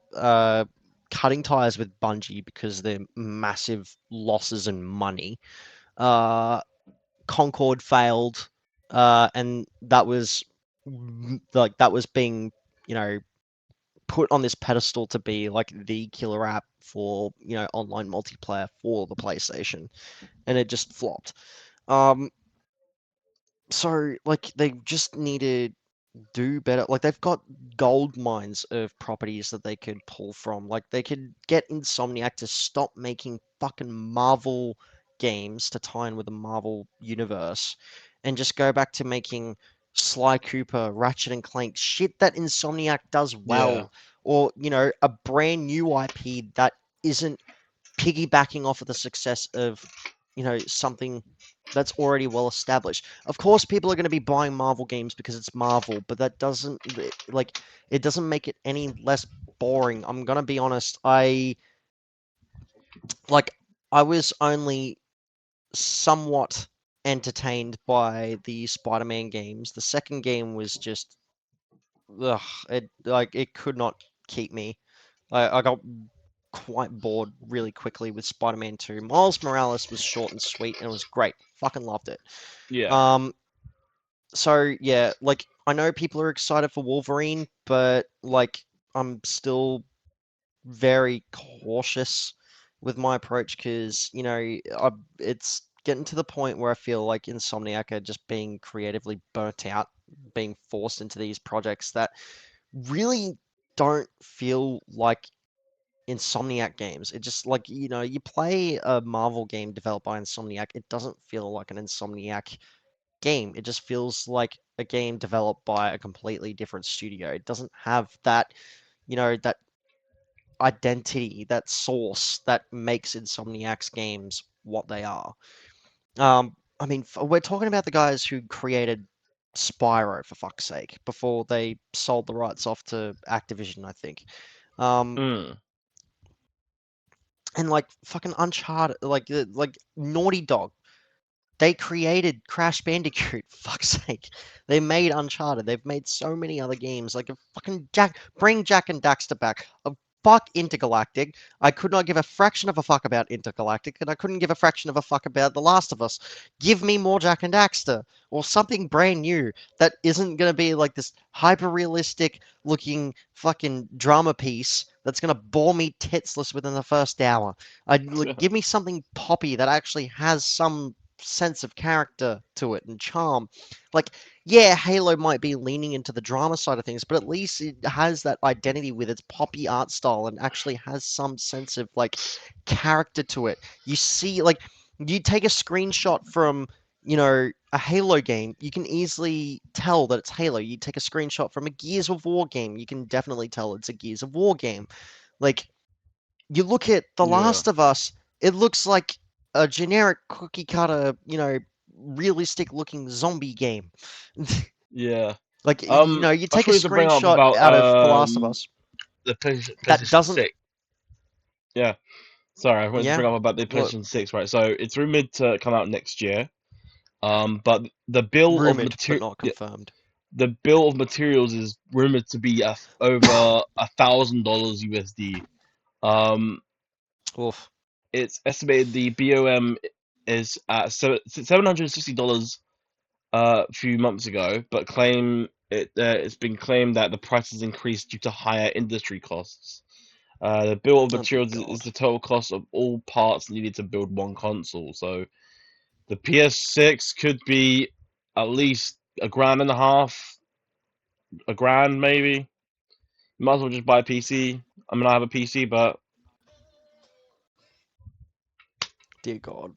cutting ties with Bungie because they're massive losses in money. Uh, Concord failed, and that was being, you know, put on this pedestal to be like the killer app for, you know, online multiplayer for the PlayStation, and it just flopped. Um, so like they just needed do better. Like they've got gold mines of properties that they could pull from. Like they could get Insomniac to stop making fucking Marvel games to tie in with the Marvel universe and just go back to making Sly Cooper, Ratchet and Clank, shit that Insomniac does
Yeah.
well, or, you know, a brand new IP that isn't piggybacking off of the success of, you know, something that's already well established. Of course, people are going to be buying Marvel games because it's Marvel, but that doesn't like it doesn't make it any less boring. I'm gonna be honest. Like I was only somewhat entertained by the Spider-Man games. The second game was just ugh, it could not keep me. I got quite bored really quickly with Spider-Man 2. Miles Morales was short and sweet and it was great. Fucking loved it.
Yeah.
Um, so yeah, like I know people are excited for Wolverine, but like I'm still very cautious with my approach because, you know, it's getting to the point where I feel like Insomniac are just being creatively burnt out, being forced into these projects that really don't feel like Insomniac games. It just like, you know, you play a Marvel game developed by Insomniac, it doesn't feel like an Insomniac game. It just feels like a game developed by a completely different studio. It doesn't have that, you know, that identity, that source that makes Insomniac's games what they are. I mean, we're talking about the guys who created Spyro, for fuck's sake, before they sold the rights off to Activision, I think. Um,
Mm.
and like fucking Uncharted, like Naughty Dog. They created Crash Bandicoot, fuck's sake. They made Uncharted. They've made so many other games. Like a fucking bring Jack and Daxter back. Fuck Intergalactic. I could not give a fraction of a fuck about Intergalactic, and I couldn't give a fraction of a fuck about The Last of Us. Give me more Jack and Daxter, or something brand new that isn't gonna be like this hyper realistic looking fucking drama piece that's gonna bore me titsless within the first hour. Like, give me something poppy that actually has some sense of character to it and charm. Like, yeah, Halo might be leaning into the drama side of things, but at least it has that identity with its poppy art style and actually has some sense of like character to it. You see, like, you take a screenshot from, you know, a Halo game, you can easily tell that it's Halo. You take a screenshot from a Gears of War game, you can definitely tell it's a Gears of War game. Like, you look at The
Yeah.
Last of Us, it looks like a generic cookie cutter, you know, realistic looking zombie game.
Yeah.
Like, you know, you
I just
take a
wanted to bring up
screenshot
about
out of The Last of Us
the
that
PlayStation
doesn't,
6. Yeah. Sorry, I wanted to
yeah,
bring up about the
look,
PlayStation 6, right? So it's rumored to come out next year. But the bill of
rumored but
material,
not confirmed.
the bill of materials is rumored to be over $1,000 USD. Um,
Oof.
it's estimated the BOM is at $760 a few months ago, but it's been claimed that the price has increased due to higher industry costs. The bill of
Oh dear
materials is
God.
the total cost of all parts needed to build one console. So the PS6 could be at least a grand and a half, a grand maybe. You might as well just buy a PC. I mean, I have a PC, but
Dear God.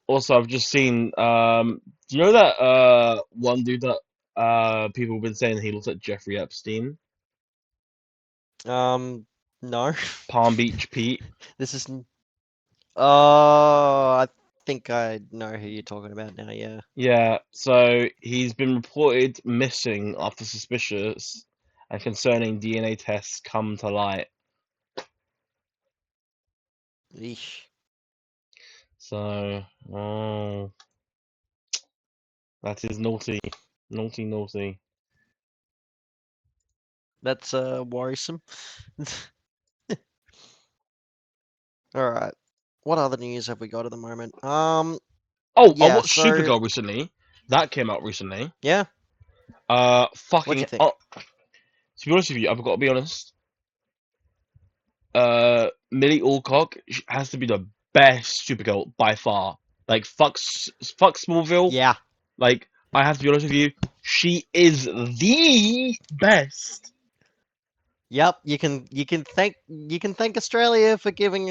also I've just seen. Do you know that one dude that people have been saying he looks like Jeffrey Epstein,
No.
Palm Beach Pete?
This is. Oh, I think I know who you're talking about now. Yeah.
Yeah, so he's been reported missing after suspicious and concerning DNA tests come to light.
Eesh.
So, oh, that is naughty, naughty, naughty.
That's worrisome. All right. What other news have we got at the moment?
Oh, I
Yeah.
watched
So
Supergirl recently. That came out recently.
yeah. What'd you
Fucking
think?
To be honest with you, I've got to be honest. Millie Alcock has to be the best Supergirl by far. Like fuck Smallville.
Yeah.
Like I have to be honest with you, she is the best.
Yep, you can thank Australia for giving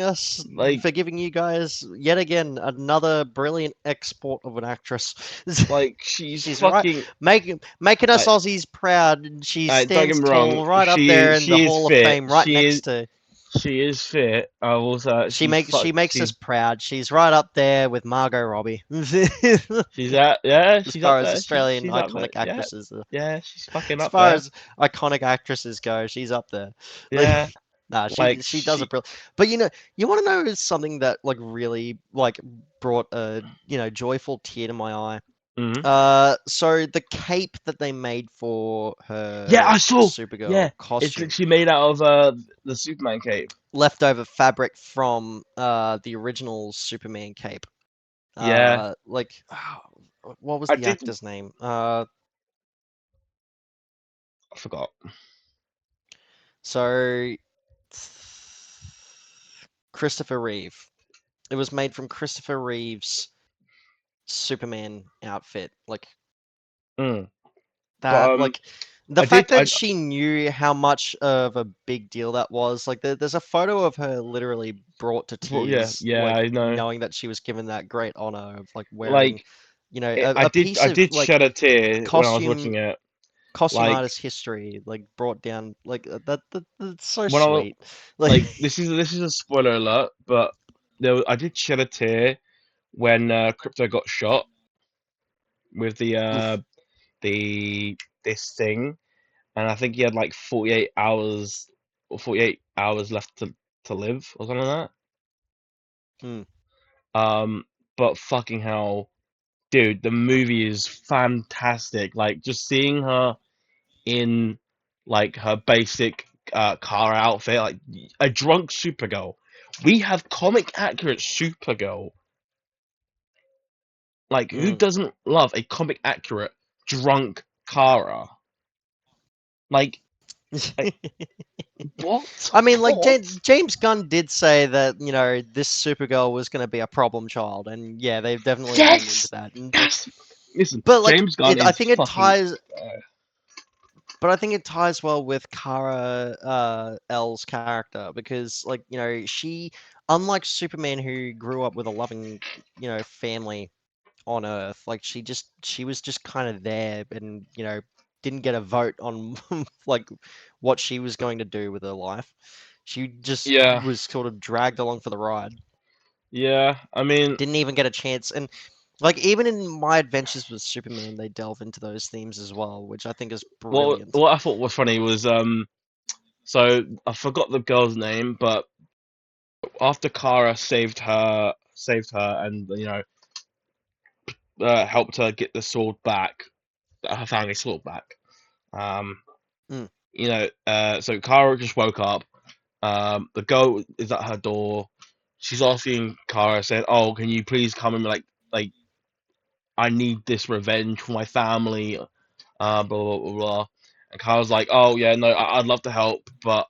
Like
you guys yet again another brilliant export of an actress.
she's
She's right,
fucking.
making us
Like,
Aussies proud, and she
don't get
stands
me wrong,
tall right up there in the
she is
Hall of
fit.
Fame, right next to.
She is fit. I also
She makes us proud. She's right up there with Margot Robbie
she's at yeah
as
she's up
far as
there.
Australian
She's up there.
iconic
Yeah,
actresses.
yeah, she's fucking
As
up
far
there.
as iconic actresses go, she's up there. Like,
Yeah,
nah,
like
she does
she.
it brilliant. But you want to know something that like really like brought a joyful tear to my eye.
Mhm.
So the cape that they made for
Yeah,
her
I saw.
Supergirl
Yeah, it's
costume,
literally made out of the Superman cape.
leftover fabric from the original Superman cape.
Yeah,
Like what was
I
the
did.
actor's name?
I forgot.
So Christopher Reeve. It was made from Christopher Reeve's Superman outfit. Like
Mm.
that,
But
like the
I did.
fact that she knew how much of a big deal that was. Like there's a photo of her literally brought to
Well, yeah,
tears,
yeah,
like
I know.
knowing that she was given that great honor of like wearing,
Like I
a
did.
piece
I
of
did
like
shed a tear when I was
costume
watching it.
costume
Like
artist history, like brought down like that's so
when I
sweet. Like
like this is a spoiler alert, but I did shed a tear when Crypto got shot with
oof.
the this thing, and I think he had like 48 hours or 48 hours left to live or something like
Hmm.
that. But fucking hell, dude, the movie is fantastic. Like just seeing her in like her basic car outfit, like a drunk Supergirl. We have comic accurate Supergirl. Like who
Hmm.
doesn't love a comic accurate drunk Kara? Like, like what?
I mean, like
What?
James Gunn did say that this Supergirl was going to be a problem child, and yeah, they've definitely leaned into
Yes,
that. And
yes. Listen,
but like
James Gunn
I
is
think it
fucking.
ties, but I think it ties well with Kara L's character because like she, unlike Superman who grew up with a loving family on Earth, like she was just kind of there and didn't get a vote on like what she was going to do with her life. She just
Yeah,
was sort of dragged along for the ride.
yeah. I mean,
Didn't even get a chance. And like even in My Adventures with Superman, they delve into those themes as well, which I think is brilliant.
what I thought was funny was so I forgot the girl's name, but after Kara saved her, and helped her get the sword back, her family sword back. Um,
Mm.
so Kara just woke up. The girl is at her door. She's asking Kara, saying, "Oh, can you please come and like I need this revenge for my family." Blah blah blah blah. And Kara's like, "Oh yeah, no, I'd love to help, but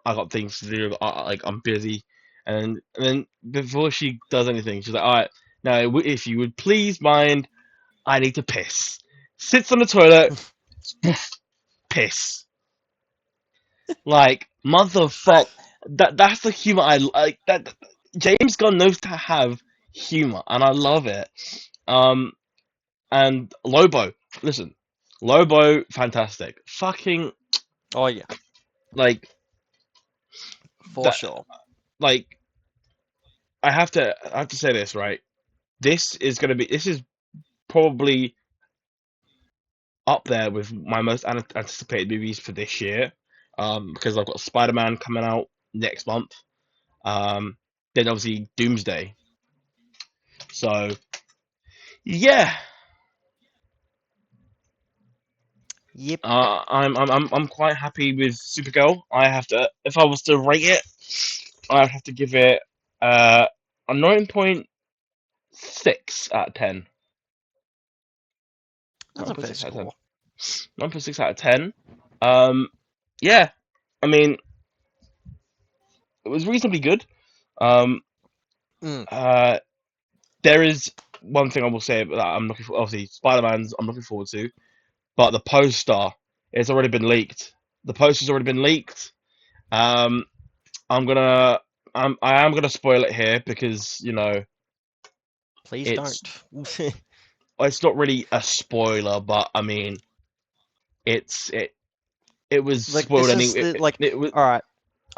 I got things to do. Like I'm busy." And then before she does anything, she's like, "All right, now if you would please mind, I need to piss." Sits on the toilet, piss. Like motherfuck. That's the humor I like. That James Gunn knows to have humor, and I love it. Um, and Lobo, listen, Lobo, fantastic. Fucking
Oh yeah,
like
for
that.
sure.
Like I have to say this right. This is probably up there with my most anticipated movies for this year. Because I've got Spider Man coming out next month. Um, then obviously Doomsday. So yeah,
Yep.
I'm quite happy with Supergirl. I have to, if I was to rate it, I'd have to give it uh, a 9.6 out of 10.
That's a fair
9.6 out of 10.
score.
9.6 out of 10. Um, yeah, I mean, it was reasonably good. Um,
Mm,
uh, there is one thing I will say that I'm looking for. Obviously, Spider-Man's I'm looking forward to, but the poster it's already been leaked. The poster's already been leaked. Um, I'm gonna I am gonna spoil it here because
please
it's
don't.
it's not really a spoiler, but I mean it's it was
Like
spoiled
this
any
is the like.
it was
All right,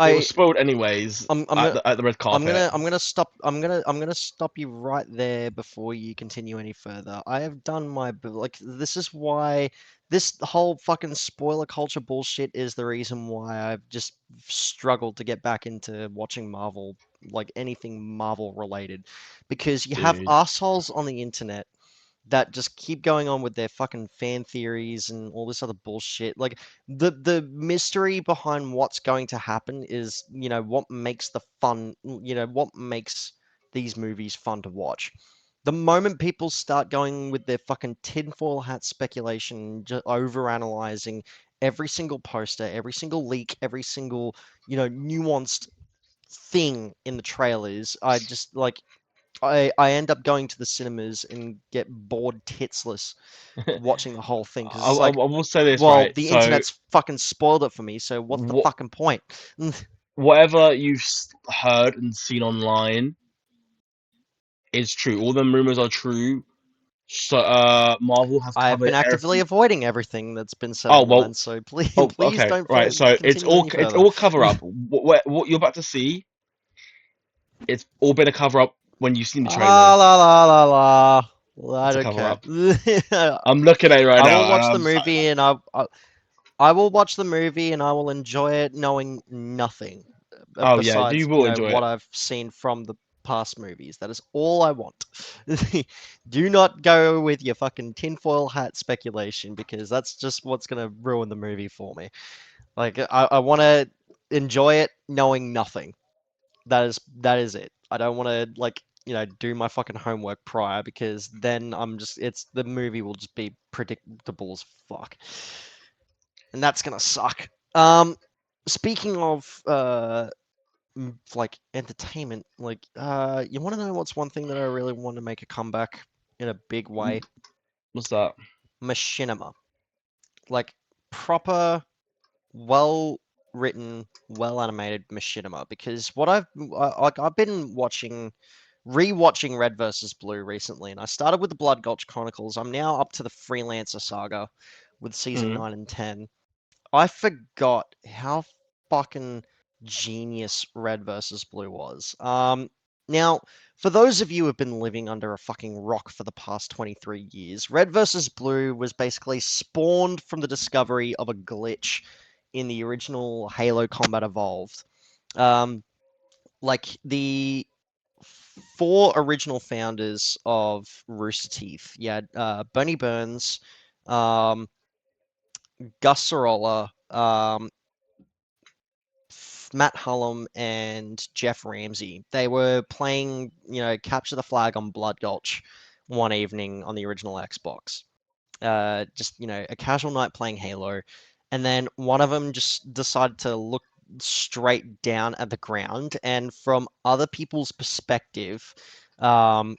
it was
I
spoiled anyways
I'm gonna
at the red carpet.
I'm gonna stop I'm gonna stop you right there before you continue any further. I have done my like this is why this whole fucking spoiler culture bullshit is the reason why I've just struggled to get back into watching Marvel, like anything Marvel related, because you have
Dude.
assholes on the internet that just keep going on with their fucking fan theories and all this other bullshit. Like the mystery behind what's going to happen is, what makes the fun, what makes these movies fun to watch. The moment people start going with their fucking tinfoil hat speculation, just over analyzing every single poster, every single leak, every single, nuanced thing in the trailers, I just like I end up going to the cinemas and get bored titsless watching the whole thing because it's
I
like,
will say this
well,
right.
the
So
internet's fucking spoiled it for me, so what's the
what
fucking point?
whatever you've heard and seen online is true. All them rumors are true. So Marvel has
I've
covered
been actively
everything.
avoiding everything that's been said
Oh well.
online, so please,
Oh
please
okay.
don't
Right. So
continue any
it's
further.
all cover up. What you're about to see, it's all been a cover up when you've seen the
Ah
trailers.
la la la la. Well, I
It's a
don't
cover
care.
up. I'm looking at it right
I
now,
will
and
watch the movie and I will watch the movie and I will enjoy it knowing nothing
oh yeah, you
besides,
will enjoy
what
it.
I've seen from the past movies. That is all I want. Do not go with your fucking tinfoil hat speculation because that's just what's gonna ruin the movie for me. Like I want to enjoy it knowing nothing. That is it. I don't want to like, do my fucking homework prior because then it's the movie will just be predictable as fuck and that's gonna suck. Speaking of like entertainment, like you want to know what's one thing that I really want to make a comeback in a big way?
What's that?
Machinima, like proper, well written, well animated machinima. Because I've been rewatching Red versus Blue recently, and I started with the Blood Gulch Chronicles. I'm now up to the Freelancer Saga with season
Mm.
9 and 10. I forgot how fucking genius Red versus Blue was. Now, for those of you who have been living under a fucking rock for the past 23 years, Red versus Blue was basically spawned from the discovery of a glitch in the original Halo Combat Evolved. Um, like the four original founders of Rooster Teeth, you had Bernie Burns, um, Gus Sorolla, Matt Hullum and Jeff Ramsey. They were playing, Capture the Flag on Blood Gulch one evening on the original Xbox. Just, a casual night playing Halo. And then one of them just decided to look straight down at the ground. And from other people's perspective, um,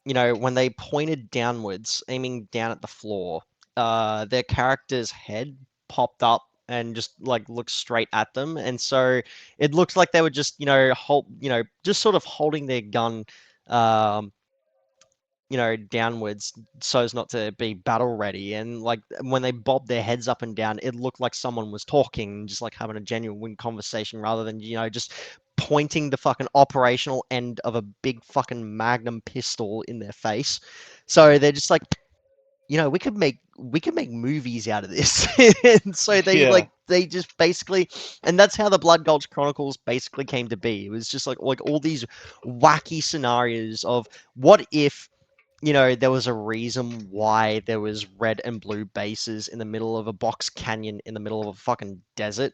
when they pointed downwards, aiming down at the floor, their character's head popped up and just like looked straight at them, and so it looked like they were just, just sort of holding their gun, um, downwards so as not to be battle ready. And like when they bobbed their heads up and down, it looked like someone was talking, just like having a genuine conversation rather than, just pointing the fucking operational end of a big fucking magnum pistol in their face. So they're just like, we could make movies out of this. And so
Yeah.
they just basically, and that's how the Blood Gulch Chronicles basically came to be. It was just like all these wacky scenarios of what if, there was a reason why there was red and blue bases in the middle of a box canyon in the middle of a fucking desert.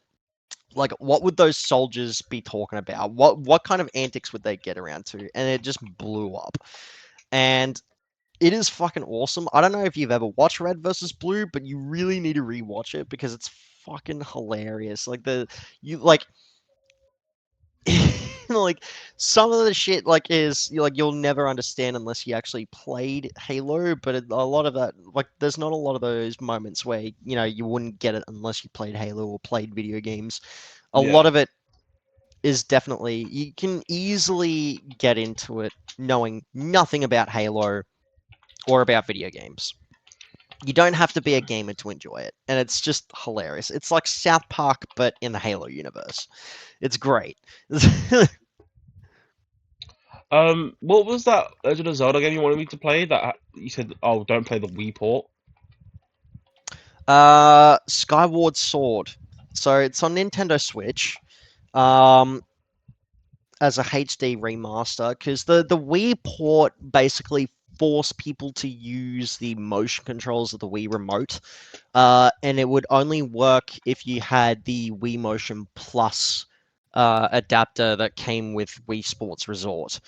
Like, what would those soldiers be talking about? What kind of antics would they get around to? And it just blew up. And it is fucking awesome. I don't know if you've ever watched Red versus Blue, but you really need to rewatch it because it's fucking hilarious. Like the you like like some of the shit like is like you'll never understand unless you actually played Halo, but a lot of that like there's not a lot of those moments where you wouldn't get it unless you played Halo or played video games. A lot
Yeah.
of it is definitely you can easily get into it knowing nothing about Halo or about video games. You don't have to be a gamer to enjoy it, and it's just hilarious. It's like South Park, but in the Halo universe. It's great.
What was that Legend of Zelda game you wanted me to play? That you said, oh, don't play the Wii port.
Skyward Sword. So it's on Nintendo Switch. Um, as a HD remaster because the Wii port basically forced people to use the motion controls of the Wii remote, and it would only work if you had the Wii Motion Plus adapter that came with Wii Sports Resort.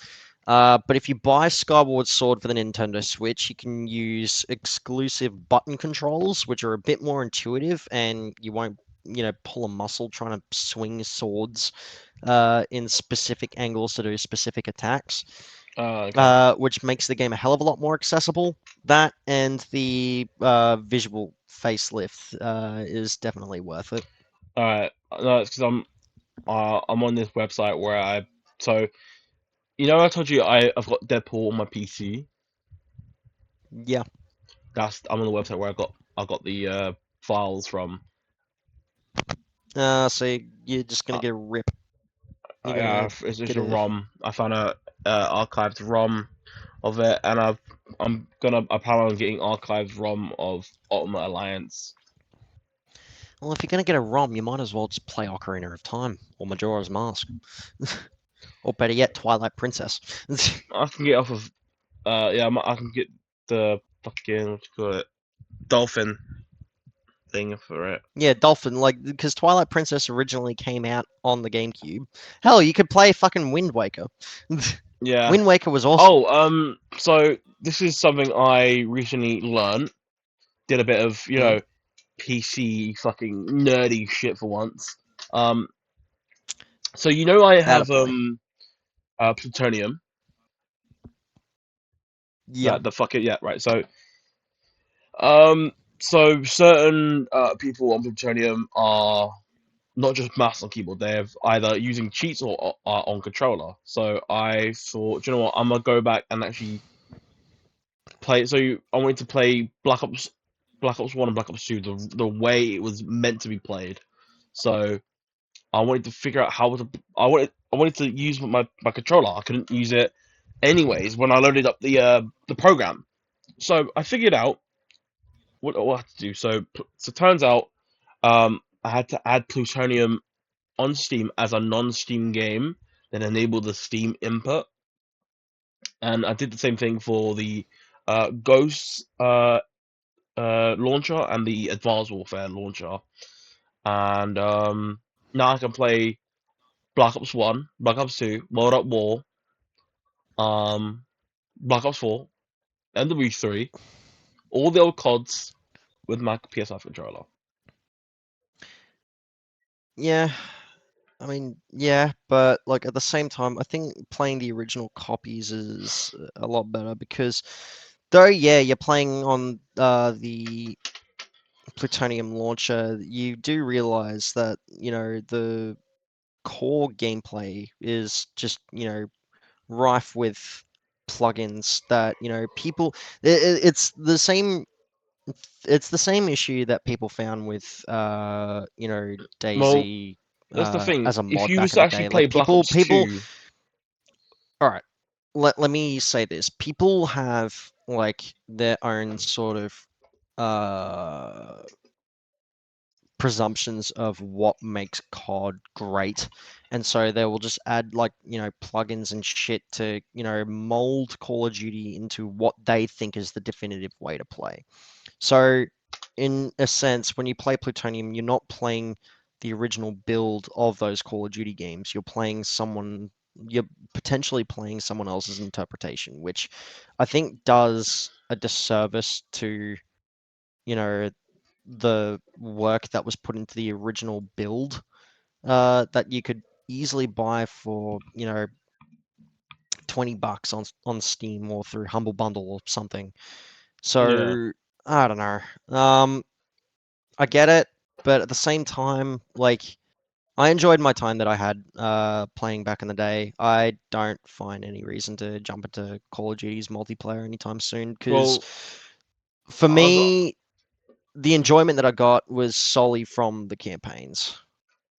But if you buy Skyward Sword for the Nintendo Switch, you can use exclusive button controls, which are a bit more intuitive, and you won't, pull a muscle trying to swing swords in specific angles to do specific attacks,
Okay.
which makes the game a hell of a lot more accessible. That and the visual facelift is definitely worth it.
All right. No, it's because I'm on this website where so I told you I've got Deadpool on my PC.
Yeah.
I'm on the website where I got the files from.
So you're just gonna
Uh,
get a rip. You're
yeah,
gonna
it's just
get
a
a
ROM. I found a archived ROM of it, and I plan on getting archived ROM of Ultimate Alliance.
Well, if you're going to get a ROM, you might as well just play Ocarina of Time or Majora's Mask. Or better yet, Twilight Princess.
I can get off of yeah, I can get the fucking what you call it dolphin thing for it.
Yeah, Dolphin, like, because Twilight Princess originally came out on the GameCube. Hell, you could play fucking Wind Waker.
Yeah.
Wind Waker was awesome.
Oh, so this is something I recently learned. Did a bit of,
Mm,
PC fucking nerdy shit for once. Um, so I have
Attaboy.
plutonium.
Yeah.
That the fucking yeah, right. Um, so certain people on plutonium are not just mouse on keyboard. They're either using cheats or are on controller. So I thought, you know what, I'm gonna go back and actually play. So I wanted to play Black Ops One and Black Ops Two the way it was meant to be played. So I wanted to figure out how to. I wanted to use my controller. I couldn't use it anyways when I loaded up the program. So I figured out what I had to do. So it turns out I had to add Plutonium on Steam as a non-Steam game, then enable the Steam input, and I did the same thing for the Ghost launcher and the Advanced Warfare launcher, and now I can play Black Ops One, Black Ops Two, World at War, um, Black Ops Four, MW3, all the old CODs with my PS5 controller.
Yeah. I mean, yeah, but like at the same time, I think playing the original copies is a lot better because though, yeah, you're playing on the Plutonium launcher, you do realize that, the core gameplay is just, rife with plugins that, people it's the same issue that people found with
Well,
DayZ
that's the thing.
as a
If
mod
you was
back in
to
the
actually
day.
play
Like
Black
people
Ops
people
2,
all right, let me say this. People have like their own sort of uh presumptions of what makes COD great. And so they will just add like, plugins and shit to, mold Call of Duty into what they think is the definitive way to play. So in a sense, when you play Plutonium, you're not playing the original build of those Call of Duty games. You're potentially playing someone else's interpretation, which I think does a disservice to, you know, the work that was put into the original build that you could easily buy for, you know, $20 on Steam or through Humble Bundle or something.
Yeah.
So I don't know. I get it, but at the same time, like I enjoyed my time that I had playing back in the day. I don't find any reason to jump into Call of Duty's multiplayer anytime soon because
Well,
for
I was
me, the enjoyment that I got was solely from the campaigns.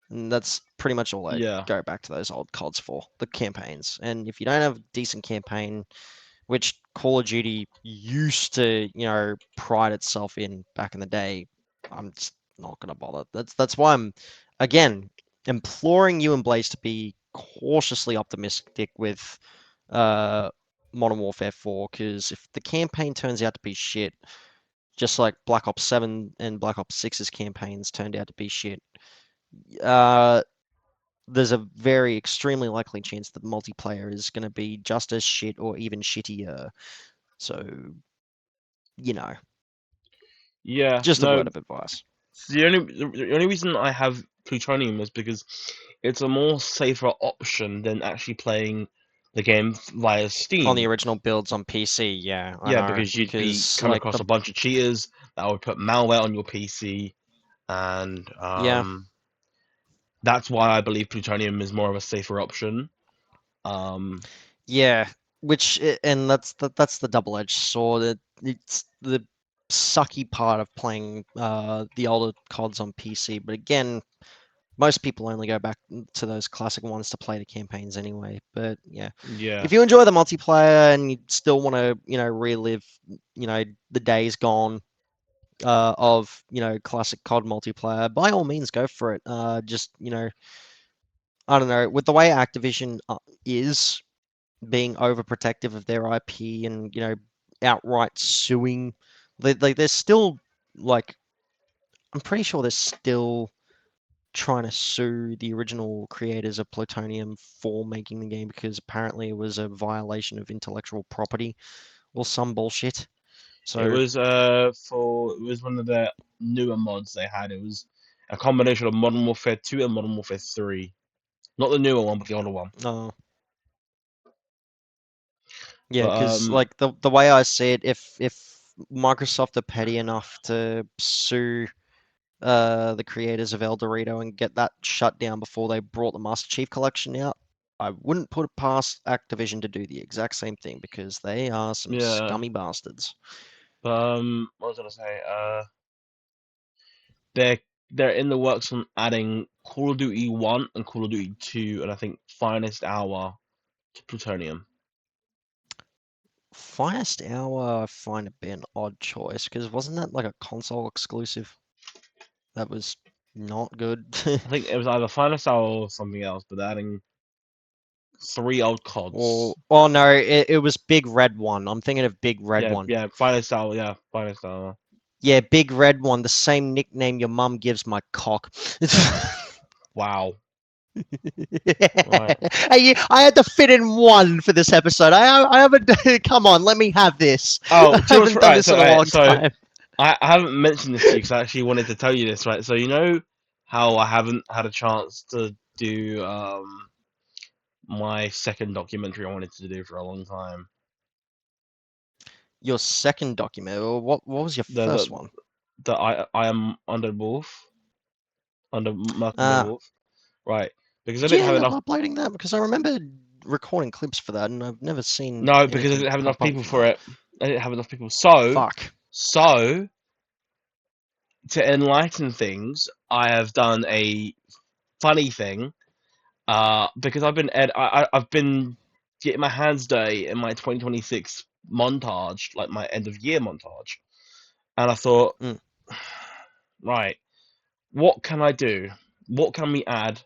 And that's pretty much all I
yeah.
go back to those old CODs for, the campaigns. And if you don't have a decent campaign, which Call of Duty used to, you know, pride itself in back in the day, I'm just not gonna bother. That's why I'm again imploring you and Blaze to be cautiously optimistic with uh Modern Warfare 4, because if the campaign turns out to be shit, just like Black Ops 7 and Black Ops 6's campaigns turned out to be shit, uh there's a very extremely likely chance that the multiplayer is going to be just as shit or even shittier. So, you know,
Yeah.
just a
No.
word of advice.
The only reason I have plutonium is because it's a more safer option than actually playing the game via
On the
Steam.
original builds on PC, yeah, I
Yeah,
know.
because you'd be
Because,
coming
like,
across a bunch of cheaters that would put malware on your PC, and
yeah,
that's why I believe plutonium is more of a safer option. Um,
yeah, and that's the double-edged sword. It's the sucky part of playing the older CODs on PC, but again, most people only go back to those classic ones to play the campaigns anyway. But yeah,
yeah,
if you enjoy the multiplayer and you still want to, you know, relive, you know, the days gone of, you know, classic COD multiplayer, by all means, go for it. Just, you know, I don't know, with the way Activision is being overprotective of their IP and, you know, outright suing, they're still like, I'm pretty sure they're still trying to sue the original creators of Plutonium for making the game because apparently it was a violation of intellectual property or some bullshit.
it
So,
was it was one of the newer mods they had. It was a combination of Modern Warfare 2 and Modern Warfare 3. Not the newer one, but the older one.
uh, yeah,
But
because like the way I see it, if Microsoft are petty enough to sue the creators of El Dorito and get that shut down before they brought the Master Chief Collection out, I wouldn't put it past Activision to do the exact same thing because they are some
yeah,
scummy bastards.
but what was I gonna say? They're they're in the works on adding Call of Duty 1 and Call of Duty 2, and I think Finest Hour to Plutonium.
Finest Hour, I find a bit an odd choice because wasn't that like a console exclusive that was not good?
I think it was either Finest Hour or something else, but they're adding 3 old
Or
CODs.
oh no, it was Big Red One. I'm thinking of Big Red
Yeah,
One.
yeah, Finest Hour, yeah, Finest Hour.
Yeah, Big Red One, the same nickname your mum gives my cock.
Wow. Right.
I had to fit in one for this episode. I haven't. Come on, let me have this.
Oh,
I
too much
haven't
for
done
right.
this
So,
in a long
so
time.
I haven't mentioned this to you because I actually wanted to tell you this, right? So you know how I haven't had a chance to do my second documentary I wanted to do for a long time.
Your second document. What was your
The the,
first one?
the I am under Wolf, under Malcolm the
Ah,
Wolf, right? Because I
did you
didn't have
end up
enough.
uploading that? Because I remember recording clips for that, and I've never seen
No, because I
anything
didn't have enough
pop up
people
from
for
that.
it. I didn't have enough people. So to enlighten things, I have done a funny thing. Because I've been getting my hands dirty in my 2026 montage, like my end of year montage, and I thought,
Mm.
right, what can I do? What can we add?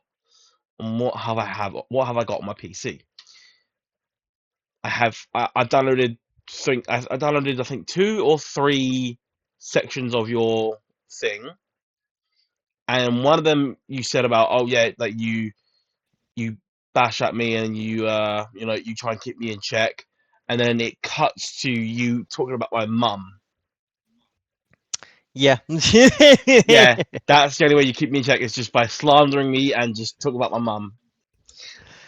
And what have I got on my PC? I downloaded I downloaded I think 2 or 3 sections of your thing, and one of them you said about, oh yeah, like you bash at me and you know, you try and keep me in check, and then it cuts to you talking about my mum.
Yeah.
Yeah, that's the only way you keep me in check is just by slandering me and just talk about my mum.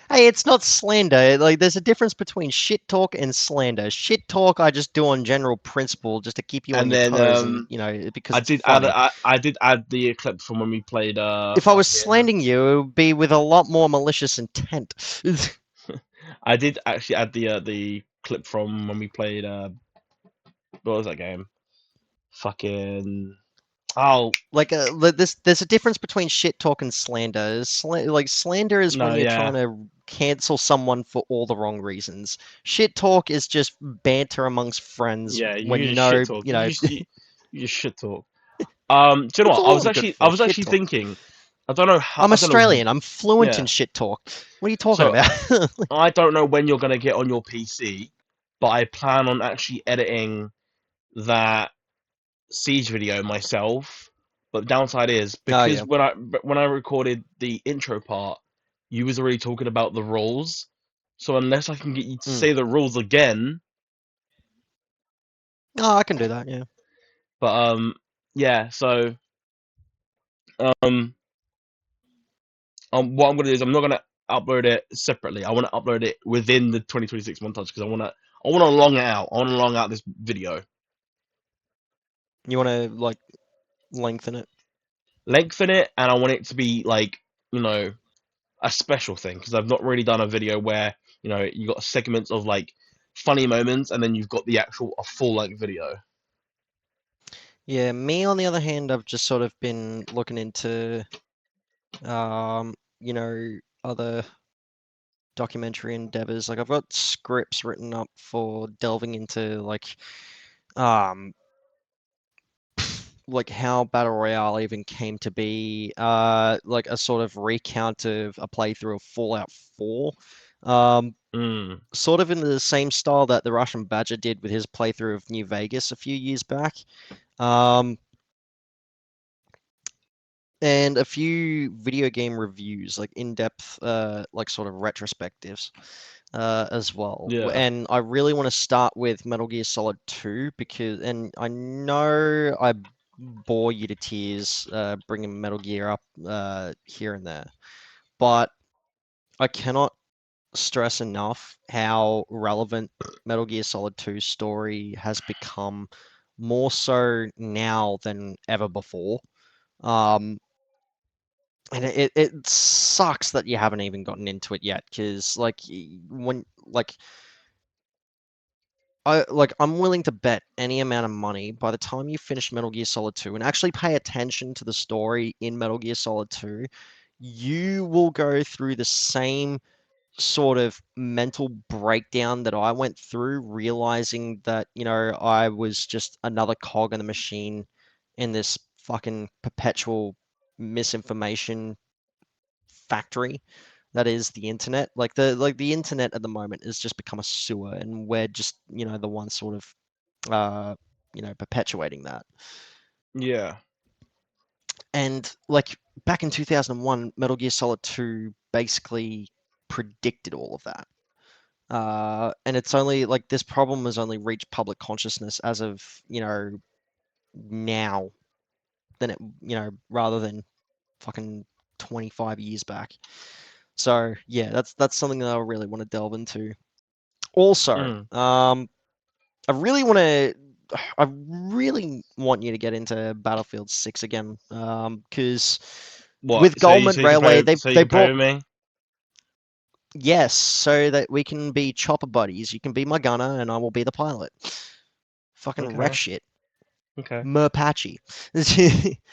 Hey, it's not slander. Like, there's a difference between shit talk and slander. Shit talk, I just do on general principle, just to keep you on
And
your
then
toes, and because
I
it's
did add
funny.
I did add the clip from when we played
If I was
fucking.
slandering you, it would be with a lot more malicious intent.
I did actually add the clip from when we played what was that game? Fucking oh
Like, there's a difference between shit talk and slander. Like, slander is
no,
when you're
yeah.
trying to cancel someone for all the wrong reasons. Shit talk is just banter amongst friends
Yeah,
when
you
you
just shit
know,
talk. You just shit talk. Do you know
it's
what?
all in good
I
fun.
was
Shit
actually
talk.
thinking. I don't know how.
I'm
I don't know.
Australian. I'm fluent in
Yeah.
shit talk. What are you talking
So
about?
I don't know when you're gonna get on your PC, but I plan on actually editing that Siege video myself. But the downside is
Oh
because
yeah.
when I recorded the intro part, you was already talking about the rules. So unless I can get you to
Mm.
say the rules again,
Oh, I can do that. Yeah.
but yeah. So um what I'm gonna do is I'm not gonna upload it separately. I want to upload it within the 2026 montage because I want to long it out. I want to long out this video,
You want to like lengthen it?
lengthen it, and I want it to be like you know a special thing because I've not really done a video where you got segments of like funny moments and then you've got the actual a full length video.
Yeah. Me, on the other hand, I've just sort of been looking into other documentary endeavors. Like, I've got scripts written up for delving into um like how Battle Royale even came to be, like a sort of recount of a playthrough of Fallout 4. Um,
Mm,
Sort of in the same style that the Russian Badger did with his playthrough of New Vegas a few years back. Um, and a few video game reviews, like in-depth, like sort of retrospectives, as well.
yeah,
And I really want to start with Metal Gear Solid 2 and I know I bore you to tears, bringing Metal Gear up, here and there, but I cannot stress enough how relevant Metal Gear Solid 2's story has become, more so now than ever before. Um, and it sucks that you haven't even gotten into it yet, because when I'm willing to bet any amount of money by the time you finish Metal Gear Solid 2 and actually pay attention to the story in Metal Gear Solid 2, you will go through the same sort of mental breakdown that I went through, realizing that, I was just another cog in the machine in this fucking perpetual misinformation factory that is the internet. The internet at the moment has just become a sewer, and we're just, the ones sort of perpetuating that.
yeah,
And like back in 2001, Metal Gear Solid 2 basically predicted all of that. And it's only like this problem has only reached public consciousness as of, now than rather than fucking 25 years back. So yeah, that's something that I really want to delve into. Also,
mm.
I really want to. I really want you to get into Battlefield 6 again, because
What?
with Goldman Railway,
So you
they
can play
brought,
with me?
yes, so that we can be chopper buddies. You can be my gunner, and I will be the pilot. Fucking wreck
Okay,
shit.
okay.
Merpatchy.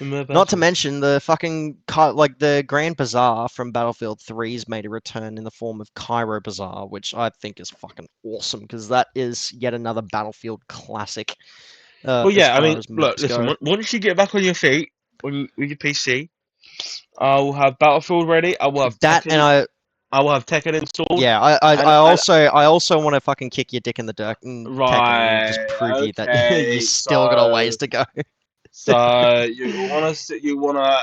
No
Not to
patchy.
mention the fucking like the Grand Bazaar from Battlefield 3's made a return in the form of Cairo Bazaar, which I think is fucking awesome because that is yet another Battlefield classic,
Well,
as
yeah. I
far
mean,
as
look,
maps
listen.
go.
Once you get back on your feet with your PC, I will have Battlefield ready.
That and
I will have Tekken installed,
yeah, I
and
also want to fucking kick your dick in the dirt and Tekken and just
right.
prove you that you
Okay.
still got a ways to go.
So you wanna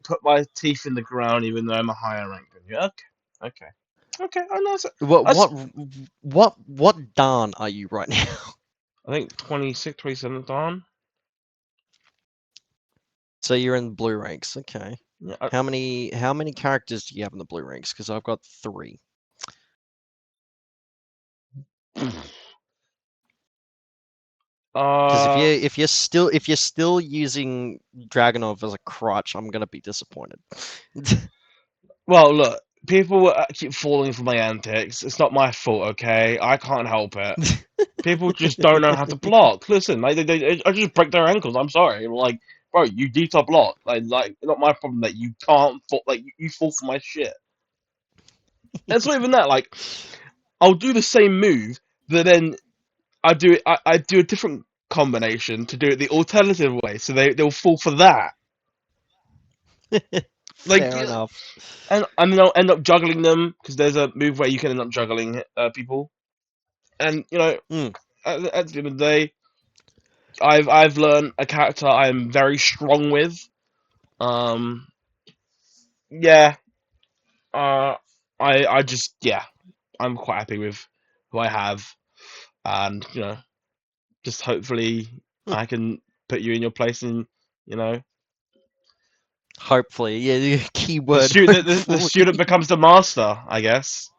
put my teeth in the ground even though I'm a higher rank than you. Okay. Okay. Okay. I know.
What
That's
what what Dan are you right now?
I think 26, 27 on.
So you're in blue ranks. Okay.
Yeah,
How many characters do you have in the blue ranks? Because I've got 3. Because
uh,
if you're still using Dragonov as a crutch, I'm gonna be disappointed.
well, look, people keep falling for my antics. It's not my fault, okay? I can't help it. People just don't know how to block. Listen, like I just break their ankles. I'm sorry. Like, bro, you need to block. Like, not my problem that you can't fall. Like, you fall for my shit. And it's not even that. Like, I'll do the same move, but then I do it. I do a different combination to do it the alternative way, so they'll fall for that. Like,
Fair enough.
and then I'll end up juggling them because there's a move where you can end up juggling people. And
Mm.
at the end of the day, I've learned a character I'm very strong with. Um, yeah. Uh, I just I'm quite happy with who I have, and just hopefully I can put you in your place, and you know
Hopefully, yeah. The
the
keyword
student the student
hopefully.
becomes the master. I guess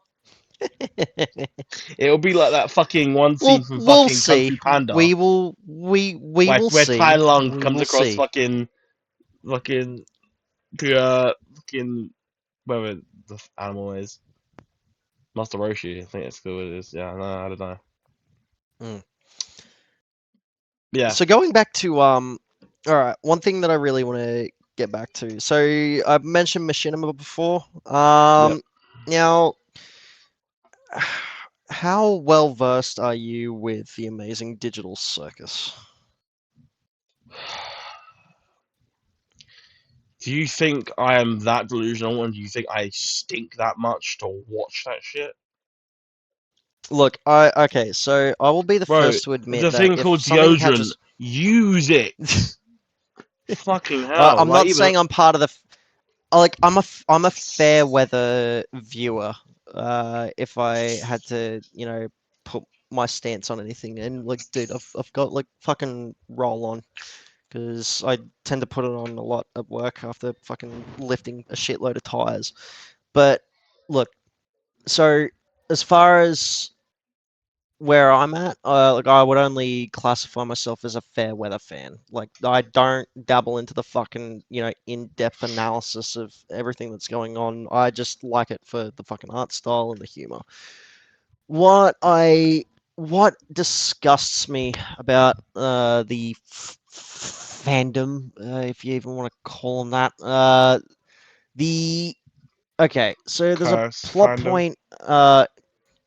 it'll be like that fucking one scene
Well,
from
we'll
fucking Kung Fu
see.
Panda,
We will
where Tai
see.
Lung
We
comes
will
across
see.
fucking to fucking whatever the animal is. Master Roshi, I think it's cool. It is. Yeah, no, I don't know.
Mm.
Yeah,
So going back to all right, one thing that I really want to get back to. So I've mentioned Machinima before.
yep.
Now, how well versed are you with the amazing digital circus?
Do you think I am that delusional, and do you think I stink that much to watch that shit?
Look, okay, so I will be the
Bro,
first to admit
the
that
thing
if
called
something
deodorant,
catches,
use it. Fucking hell.
I'm
Like,
not
even.
saying I'm part of the like I'm a fair weather viewer. If I had to, put my stance on anything, and like, dude, I've got like fucking roll on because I tend to put it on a lot at work after fucking lifting a shitload of tires. But look, so as far as where I'm at, like I would only classify myself as a fair weather fan. Like I don't dabble into the fucking, in-depth analysis of everything that's going on. I just like it for the fucking art style and the humor. What I what disgusts me about the fandom, if you even want to call them that, the okay, so there's a
Curse
plot
fandom.
point,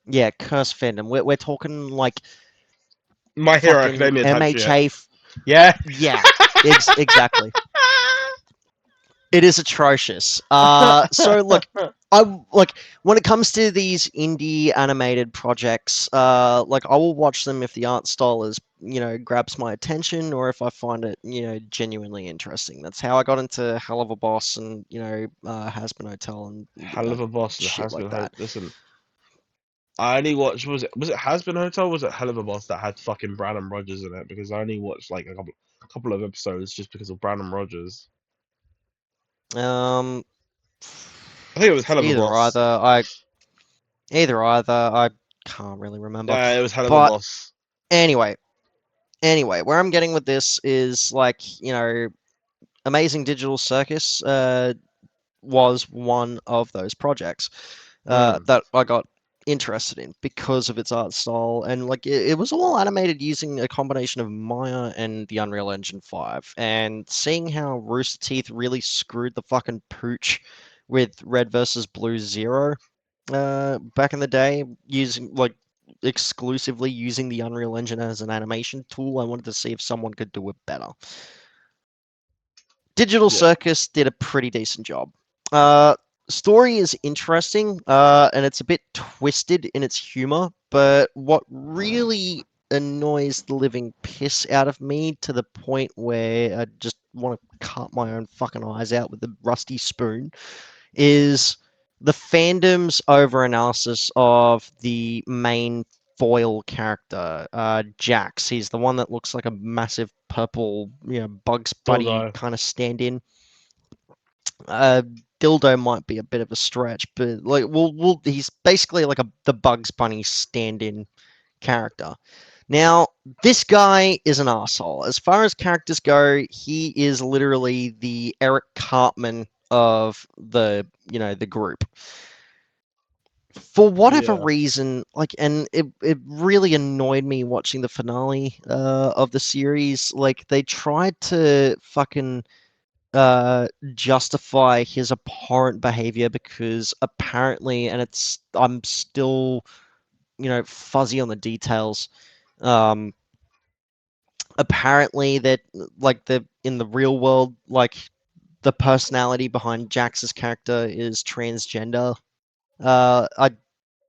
yeah, curse fandom. We're talking like
My Hero
fucking
Academia type shit.
MHA.
Yeah?
Yeah, exactly. It is atrocious. So look, I like when it comes to these indie animated projects. Like I will watch them if the art style is, grabs my attention, or if I find it, genuinely interesting. That's how I got into Hell of a Boss and Has Been Hotel and
Hell of a boss that
shit
has
like
been.
that.
Listen, I only watched. Was it Has Been Hotel? Or was it Hell of a Boss that had fucking Brandon Rogers in it? Because I only watched like a couple of episodes just because of Brandon Rogers.
Um,
I think it was Hell of a
either
Boss.
either. I can't really remember.
Yeah, it was Hell of a
But
Boss.
anyway, where I'm getting with this is like, Amazing Digital Circus was one of those projects
Mm,
that I got interested in because of its art style, and like it was all animated using a combination of Maya and the Unreal Engine 5, and seeing how Rooster Teeth really screwed the fucking pooch with Red versus Blue Zero back in the day, using like exclusively using the Unreal Engine as an animation tool. I wanted to see if someone could do it better. Digital
yeah,
Circus did a pretty decent job. Story is interesting, and it's a bit twisted in its humor, but what really annoys the living piss out of me to the point where I just want to cut my own fucking eyes out with a rusty spoon is the fandom's over analysis of the main foil character, Jax. He's the one that looks like a massive purple, Bugs Bunny
Dildo.
kind of stand-in. Uh, Dildo might be a bit of a stretch, but like, he's basically like the Bugs Bunny stand-in character. Now, this guy is an asshole. As far as characters go, he is literally the Eric Cartman of the group. For whatever
Yeah.
reason, like, and it really annoyed me watching the finale of the series. Like, they tried to fucking justify his abhorrent behavior because apparently, and I'm still, fuzzy on the details. Um, Apparently that like the in the real world, like the personality behind Jax's character is transgender. I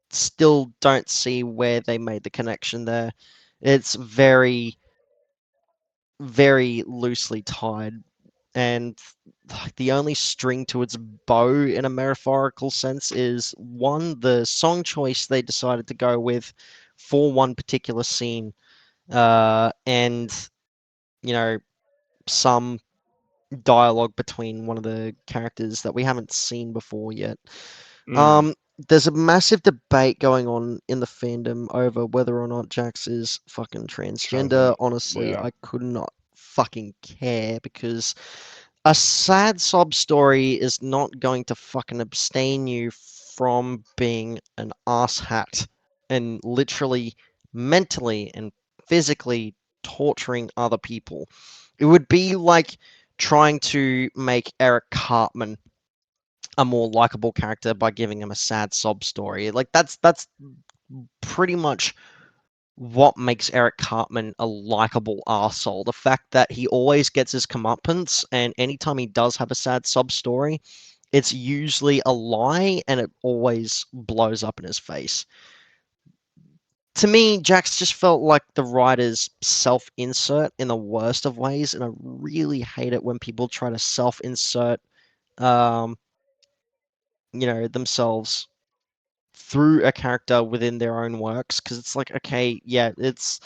still don't see where they made the connection there. It's very, very loosely tied, and the only string to its bow in a metaphorical sense is one, the song choice they decided to go with for one particular scene, and you know some dialogue between one of the characters that we haven't seen before yet.
Mm.
Um, there's a massive debate going on in the fandom over whether or not Jax is fucking transgender.
Transgender.
Honestly,
Yeah.
I could not fucking care because a sad sob story is not going to fucking abstain you from being an asshat and literally mentally and physically torturing other people. It would be like trying to make Eric Cartman a more likable character by giving him a sad sob story. Like that's pretty much what makes Eric Cartman a likable arsehole. The fact that he always gets his comeuppance, and anytime he does have a sad sob story, it's usually a lie and it always blows up in his face. To me, Jax just felt like the writer's self insert in the worst of ways, and I really hate it when people try to self insert, um, themselves through a character within their own works because it's like, okay, yeah, it's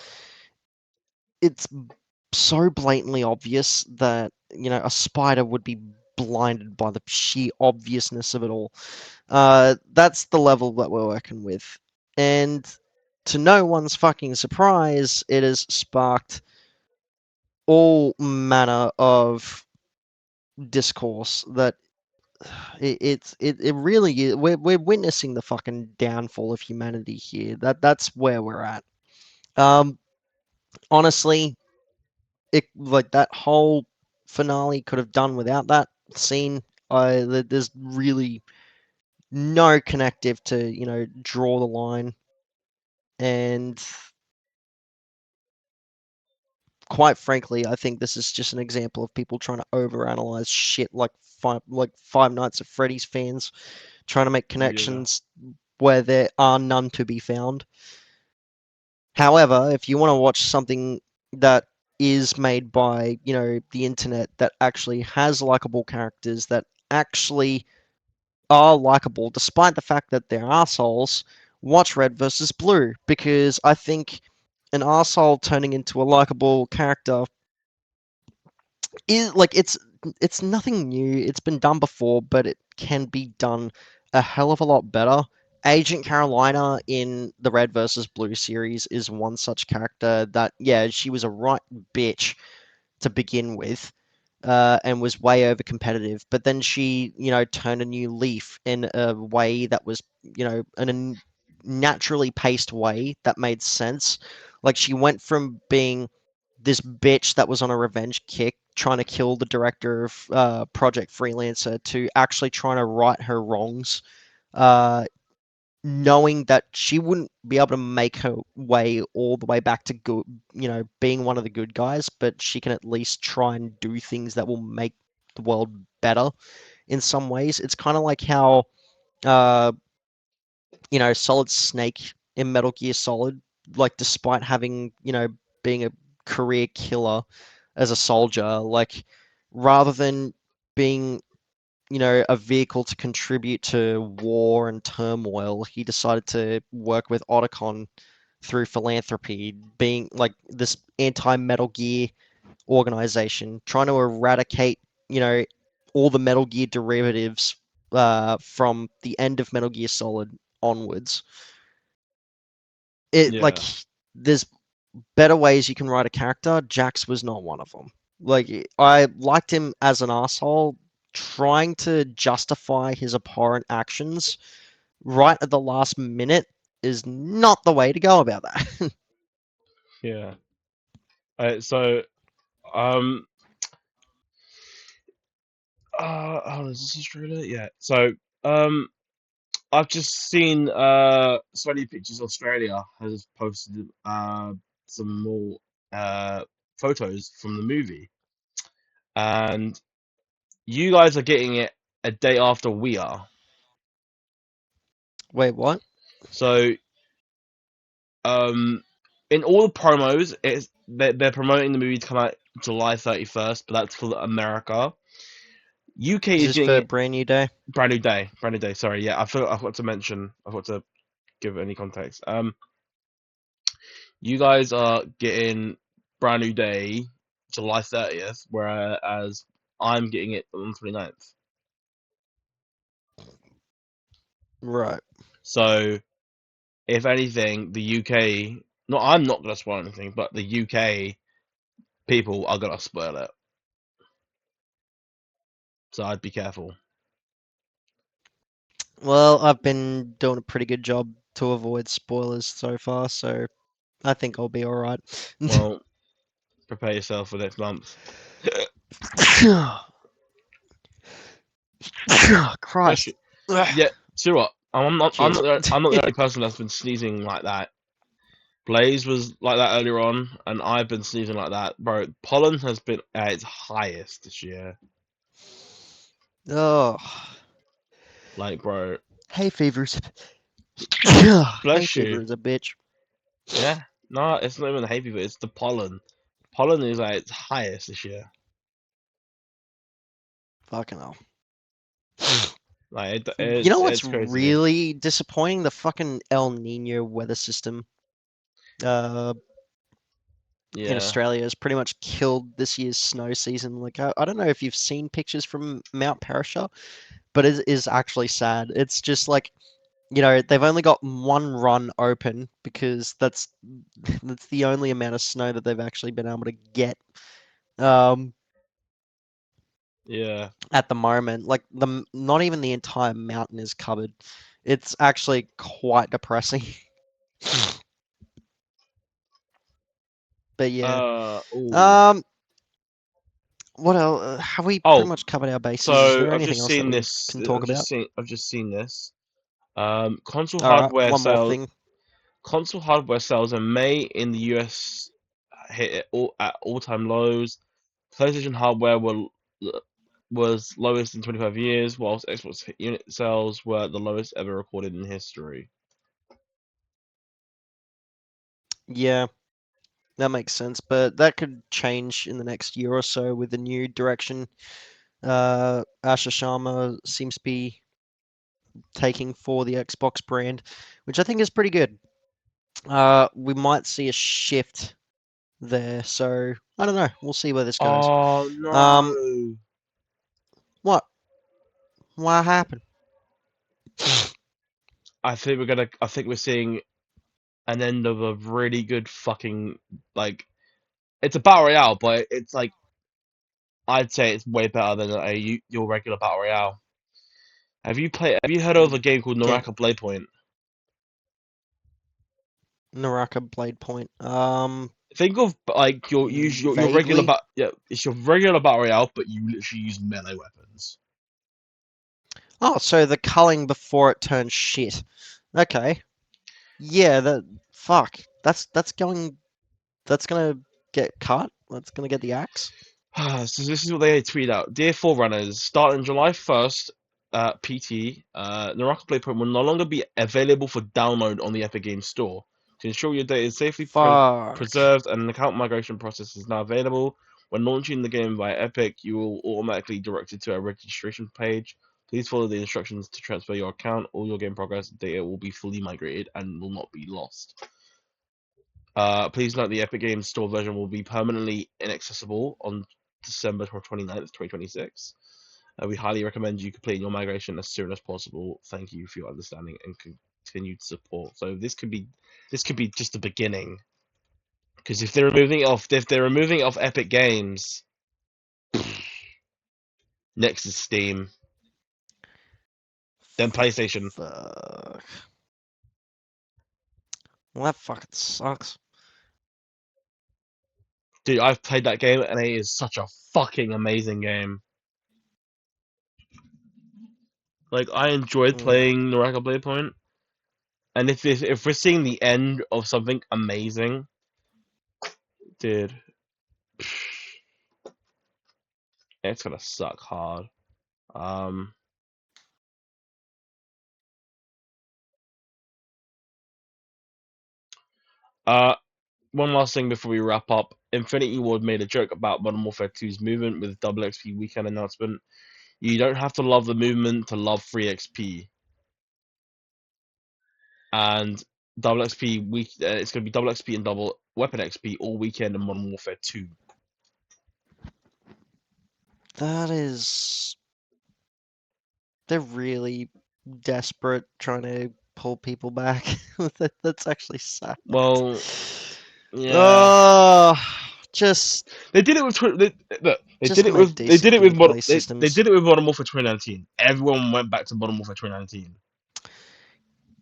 so blatantly obvious that a spider would be blinded by the sheer obviousness of it all. That's the level that we're working with, and to no one's fucking surprise, it has sparked all manner of discourse that it really is. We're witnessing the fucking downfall of humanity here. That's where we're at. Um, Honestly, it like that whole finale could have done without that scene. There's really no connective to draw the line, and quite frankly, I think this is just an example of people trying to overanalyze shit like Five Nights at Freddy's fans trying to make
Yeah.
connections where there are none to be found. However, if you want to watch something that is made by, the internet that actually has likable characters that actually are likable, despite the fact that they're assholes, watch Red versus Blue because I think an asshole turning into a likable character is like it's nothing new. It's been done before, but it can be done a hell of a lot better. Agent Carolina in the Red versus Blue series is one such character that, yeah, she was a right bitch to begin with, and was way over competitive. But then she, turned a new leaf in a way that was, in a naturally paced way that made sense. Like she went from being this bitch that was on a revenge kick, trying to kill the director of Project Freelancer, to actually trying to right her wrongs. Uh, Knowing that she wouldn't be able to make her way all the way back to good, being one of the good guys, but she can at least try and do things that will make the world better in some ways. It's kind of like how, uh, Solid Snake in Metal Gear Solid, like despite having, being a career killer as a soldier, like rather than being a vehicle to contribute to war and turmoil, he decided to work with Otacon through philanthropy, being like this anti-Metal Gear organization, trying to eradicate, you know, all the Metal Gear derivatives from the end of Metal Gear Solid onwards. It like
Yeah,
there's better ways you can write a character. Jax was not one of them. Like I liked him as an asshole, trying to justify his abhorrent actions right at the last minute is not the way to go about that.
yeah. So, um, oh, is this Australia? Yeah. So, um, I've just seen Sony Pictures Australia has posted some more photos from the movie, and you guys are getting it a day after we are.
Wait, what?
So, um, in all the promos, they're promoting the movie to come out July 31st, but that's for America. UK
Is
is
this
getting
for
it
brand new day?
brand new day, brand new day. Sorry, yeah, I forgot to mention, I forgot to give any context. You guys are getting brand new day July 30th, whereas I'm getting it on the 29th.
Right.
So, if anything, the UK, no, I'm not gonna spoil anything, but the UK people are gonna spoil it. So I'd be careful.
Well, I've been doing a pretty good job to avoid spoilers so far, so I think I'll be alright.
Well, prepare yourself for next month. Bless you.
Christ. Ugh.
Yeah, see what?
Cheers.
I'm not the only person that's been sneezing like that. Blaze was like that earlier on, and I've been sneezing like that, bro. Pollen has been at its highest this year.
Oh,
Like, bro,
hay fever's hay
bless
fever
you.
is a bitch.
Yeah, no, it's not even the hay fever. It's the pollen. Pollen is at its highest this year.
Fucking hell. You know what's
It's crazy.
really disappointing? The fucking El Nino weather system uh, in
Yeah.
Australia has pretty much killed this year's snow season. Like, I don't know if you've seen pictures from Mount Perisher, but it is actually sad. It's just like, you know, they've only got one run open because that's the only amount of snow that they've actually been able to get um,
Yeah.
at the moment. Like not even the entire mountain is covered. It's actually quite depressing. But yeah.
Ooh.
Um, what else? Have we pretty
Oh,
much covered our bases? Is
so
there anything else that we can talk about?
I've just seen this. Console
All right,
hardware
one more
sales.
thing.
Console hardware sales in May in the US hit at all-time lows. PlayStation hardware was lowest in 25 years, whilst Xbox unit sales were the lowest ever recorded in history.
Yeah, that makes sense, but that could change in the next year or so with the new direction Asha Sharma seems to be taking for the Xbox brand, which I think is pretty good. We might see a shift there, so I don't know. We'll see where this goes.
Oh
Um,
no!
what? What happened?
I think we're seeing an end of a really good fucking like. It's a battle royale, but it's like I'd say it's way better than your regular battle royale. Have you heard of a game called
Game
Naraka Blade Point?
Naraka Blade Point.
Think of like your regular
Vaguely.
yeah, it's your regular battle royale, but you literally use melee weapons.
Oh, so the culling before it turns shit. Okay. Yeah, that fuck. That's gonna get cut. That's gonna get the axe.
So this is what they tweet out. Dear Forerunners, starting July 1st, PT, Naraka Blade Point will no longer be available for download on the Epic Games Store. To ensure your data is safely
Fuck.
preserved and an account migration process is now available, when launching the game via Epic, you will automatically directed to a registration page. Please follow the instructions to transfer your account. All your game progress data will be fully migrated and will not be lost. Please note the Epic Games Store version will be permanently inaccessible on December 29th, 2026. We highly recommend you complete your migration as soon as possible. Thank you for your understanding and continued support. So this could be just the beginning. Because if they're removing it off Epic Games, next is Steam, then PlayStation.
Fuck. Well, that fucking sucks.
Dude, I've played that game and it is such a fucking amazing game. Like I enjoyed playing Naraka Blade, and if we're seeing the end of something amazing, dude, it's gonna suck hard. Um, uh, One last thing before we wrap up. Infinity Ward made a joke about Modern Warfare 2's movement with double XP weekend announcement. You don't have to love the movement to love free XP. And double XP week, it's going to be double XP and double weapon XP all weekend in Modern Warfare 2.
That is. They're really desperate trying to pull people back. That's actually sad.
Well, yeah,
Oh, just
they did it with
just make decent gameplay
They
systems.
did it with Modern Warfare 2019. Everyone went back to Modern Warfare 2019.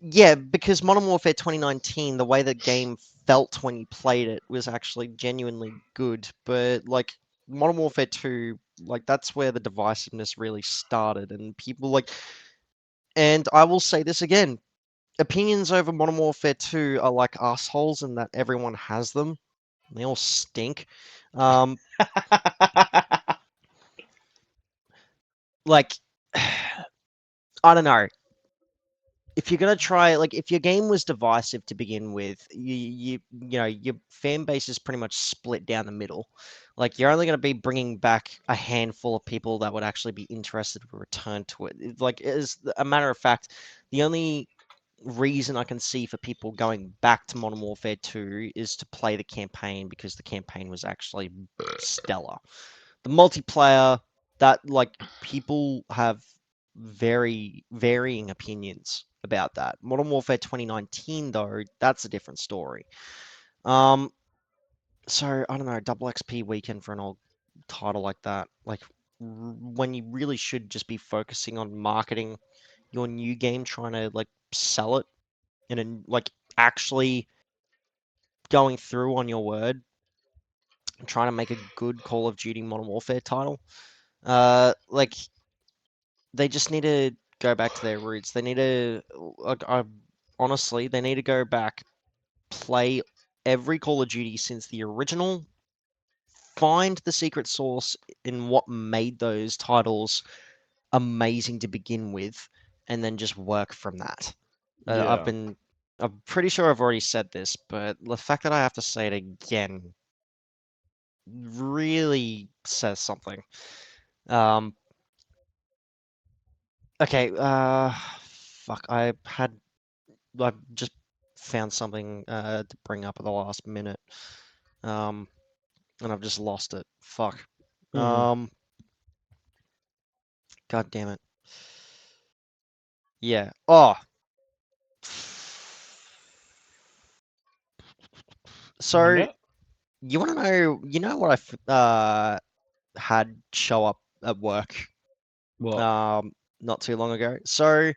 Yeah, because Modern Warfare 2019, the way the game felt when you played it was actually genuinely good. But like Modern Warfare 2, like that's where the divisiveness really started, and people like. And I will say this again: opinions over Modern Warfare 2 are like assholes, in that everyone has them. They all stink. Um, like, I don't know. If you're gonna try, like, if your game was divisive to begin with, you know your fan base is pretty much split down the middle. Like, you're only gonna be bringing back a handful of people that would actually be interested to return to it. Like, as a matter of fact, the only reason I can see for people going back to Modern Warfare 2 is to play the campaign, because the campaign was actually stellar. The multiplayer, that like people have very varying opinions about that. Modern Warfare 2019 though, that's a different story. Um so I don't know, double XP weekend for an old title like that, like when you really should just be focusing on marketing your new game, trying to like sell it and like actually going through on your word, trying to make a good Call of Duty Modern Warfare title. Like they just need to go back to their roots. They need to, like, honestly, they need to go back, play every Call of Duty since the original, find the secret sauce in what made those titles amazing to begin with, and then just work from that.
Yeah.
I'm pretty sure I've already said this, but the fact that I have to say it again really says something. Um, okay, fuck, I just found something to bring up at the last minute, um, and I've just lost it. Fuck.
Hmm.
Um, God damn it. Yeah. Oh. So
Yeah.
you want to know? You know what had show up at work
What?
um not too long ago. So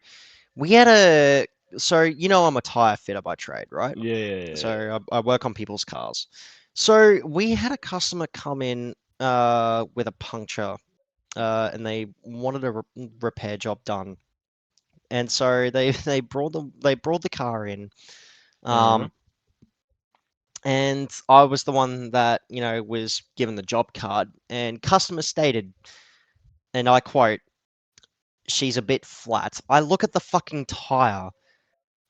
we had a so you know I'm a tire fitter by trade, right?
Yeah, yeah, yeah.
So I work on people's cars. So we had a customer come in with a puncture, and they wanted a repair job done. And so they brought the car in.
Uh-huh.
Um, and I was the one that, you know, was given the job card, and customer stated, and I quote, "She's a bit flat." I look at the fucking tire.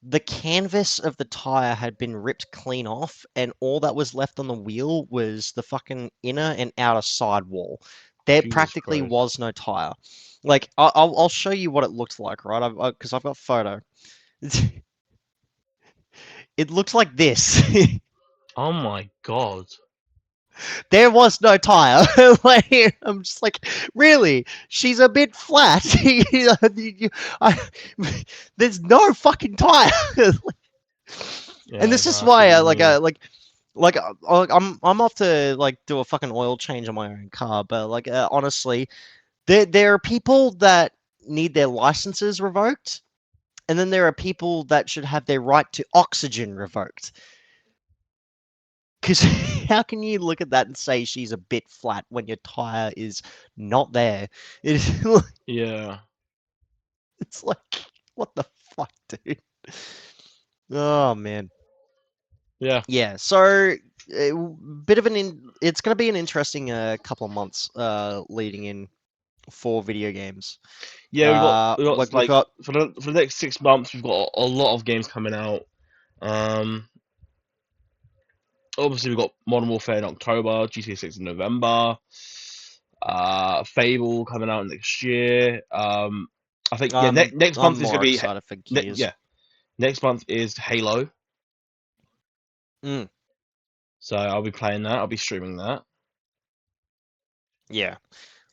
The canvas of the tire had been ripped clean off, and all that was left on the wheel was the fucking inner and outer sidewall. There
Jesus
practically
Christ.
was no tire. Like, I'll show you what it looked like, right? Because I've got photo. It looks like this.
Oh my god.
There was no tire. Like, I'm just like, really? She's a bit flat. There's no fucking tire. And
Yeah,
this
no,
is
I see
why
what
I
you mean.
I'm off to like do a fucking oil change on my own car, but like honestly, there are people that need their licenses revoked, and then there are people that should have their right to oxygen revoked. Because how can you look at that and say she's a bit flat when your tire is not there? It's
Yeah.
it's like what the fuck, dude? Oh man.
Yeah.
Yeah, so bit of it's going to be an interesting couple of months leading in for video games.
Yeah, we got
Like we've
like
got
for the next 6 months we've got a lot of games coming out. Um Obviously we've got Modern Warfare in October, GTA 6 in November, Fable coming out next year. I think yeah, next
I'm
month is gonna
more
be
excited for Gears.
yeah, next month is Halo.
Mm,
So I'll be playing that. I'll be streaming that.
yeah.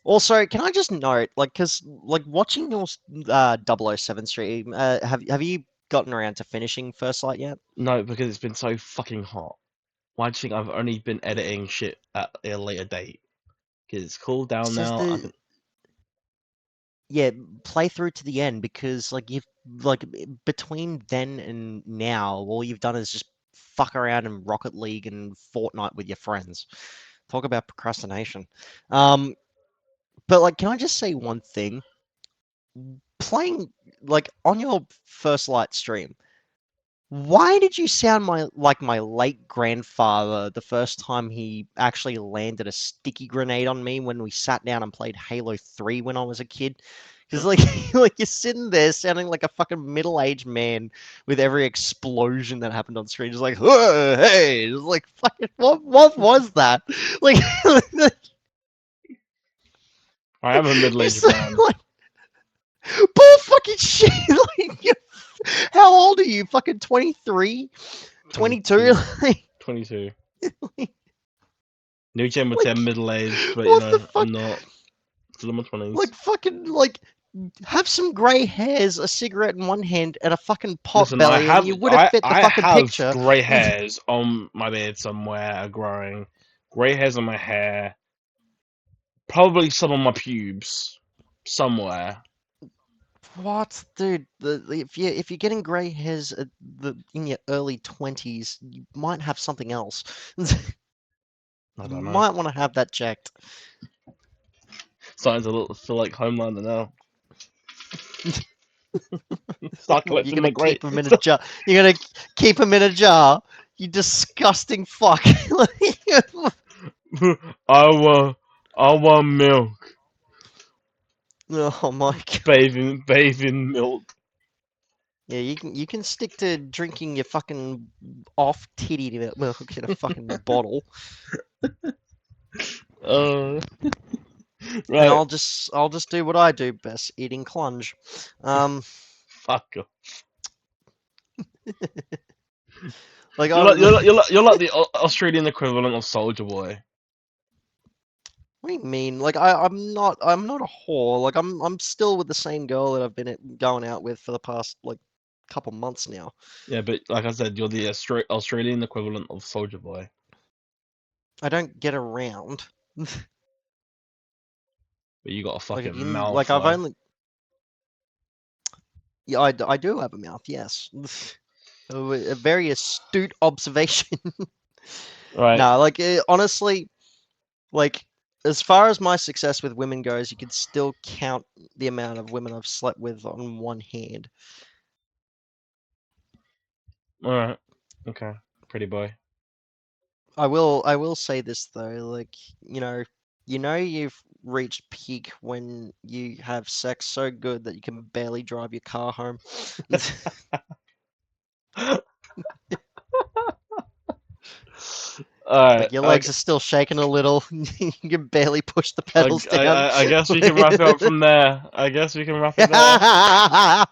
Also, can I just note, like, because like watching your 007 stream, have you gotten around to finishing First Light yet?
No, because it's been so fucking hot. Why do you think I've only been editing shit at a later date? Because it's cooled down
Says
now. I
the
can.
Yeah, play through to the end because like you've like between then and now, all you've done is just fuck around in Rocket League and Fortnite with your friends. Talk about procrastination. Um, but like, can I just say one thing? Playing like on your First Light stream, why did you sound like my late grandfather the first time he actually landed a sticky grenade on me when we sat down and played Halo 3 when I was a kid? Because like like you're sitting there sounding like a fucking middle-aged man with every explosion that happened on screen. Just like, "Whoa, hey, just like fucking what was that? Like
I am a
you
middle-aged
say
man.
like bull fucking shit. Like how old are you? Fucking 23? 22?
22. 22. New Gen would say I'm
Like,
middle-aged, but you
what the
know,
fuck?
I'm not. Still in my 20s.
Like, fucking, like, have some grey hairs, a cigarette in one hand, and a fucking pot
Listen, I
belly, and
have
you would have fit the
I
fucking
have
picture.
grey hairs on my beard somewhere are growing. Grey hairs on my hair. Probably some on my pubes. Somewhere.
What, dude? If you're getting grey hairs in your early 20s, you might have something else.
I
You
don't know.
might want to have that checked.
Starting to feel like Homelander now. Start
What, you're
collecting my
gonna
grey.
keep them in a jar? You're gonna keep them in a jar? You disgusting fuck!
I want milk.
Oh my god.
Bathing milk.
Yeah, you can stick to drinking your fucking off titty milk in a fucking bottle,
Uh,
and
right.
I'll just do what I do best, eating clunge. Um,
Fuck off.
like
You're
I,
like you're
what
like you're like, you're like the Australian equivalent of Soldier Boy.
do you mean? Like I'm not a whore. Like I'm still with the same girl that I've been going out with for the past like couple months now.
Yeah, but like I said, you're the Australian equivalent of Soldier Boy.
I don't get around.
But you got a
Like
fucking
in
mouth
like I've
though.
only yeah I do have a mouth. Yes, a very astute observation.
Right.
No, like honestly, like as far as my success with women goes, you could still count the amount of women I've slept with on one hand.
Alright. Okay. Pretty boy.
I will say this though, like, you've reached peak when you have sex so good that you can barely drive your car home.
Alright.
Like your legs are still shaking a little. You can barely push the pedals down.
I guess we can wrap it up from there. I guess we can wrap it there.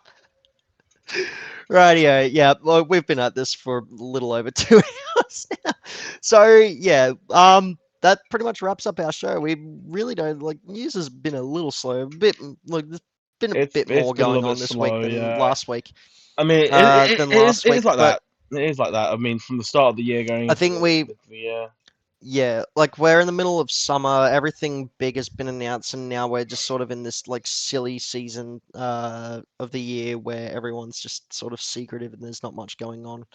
Rightio, yeah. Well, we've been at this for a little over 2 hours now. So yeah, that pretty much wraps up our show. We really don't like news has been a little slow, a bit like there's been a bit
It's
more
been a
going
little
on
bit
this week
slow,
than
yeah.
last week.
I mean,
Than last
it
week,
is like
but
that. It is like that. I mean, from the start of the year going
I
into
think
the year.
yeah, like we're in the middle of summer. Everything big has been announced, and now we're just sort of in this like silly season of the year where everyone's just sort of secretive and there's not much going on,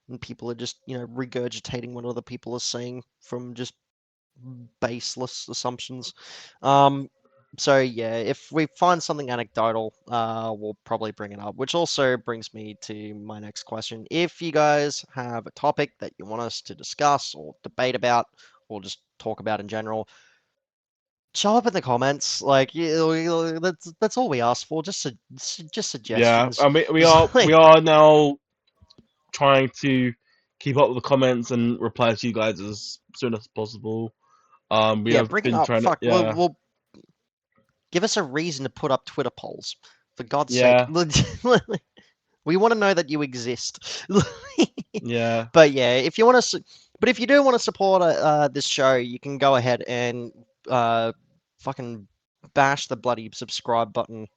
and people are just regurgitating what other people are saying from just baseless assumptions. Um, so yeah, if we find something anecdotal, we'll probably bring it up. Which also brings me to my next question. If you guys have a topic that you want us to discuss or debate about, or just talk about in general, show up in the comments. Like that's all we ask for. Just
Yeah,
suggestions.
I mean,
Just
we
like
are now trying to keep up with the comments and reply to you guys as soon as possible. We
yeah,
have
bring it
been
up.
trying to,
Fuck,
yeah,
we'll give us a reason to put up Twitter polls. For God's sake.
yeah,
We want to know that you exist.
yeah.
But yeah, if you want to, but if you do want to support this show, you can go ahead and uh, fucking bash the bloody subscribe button,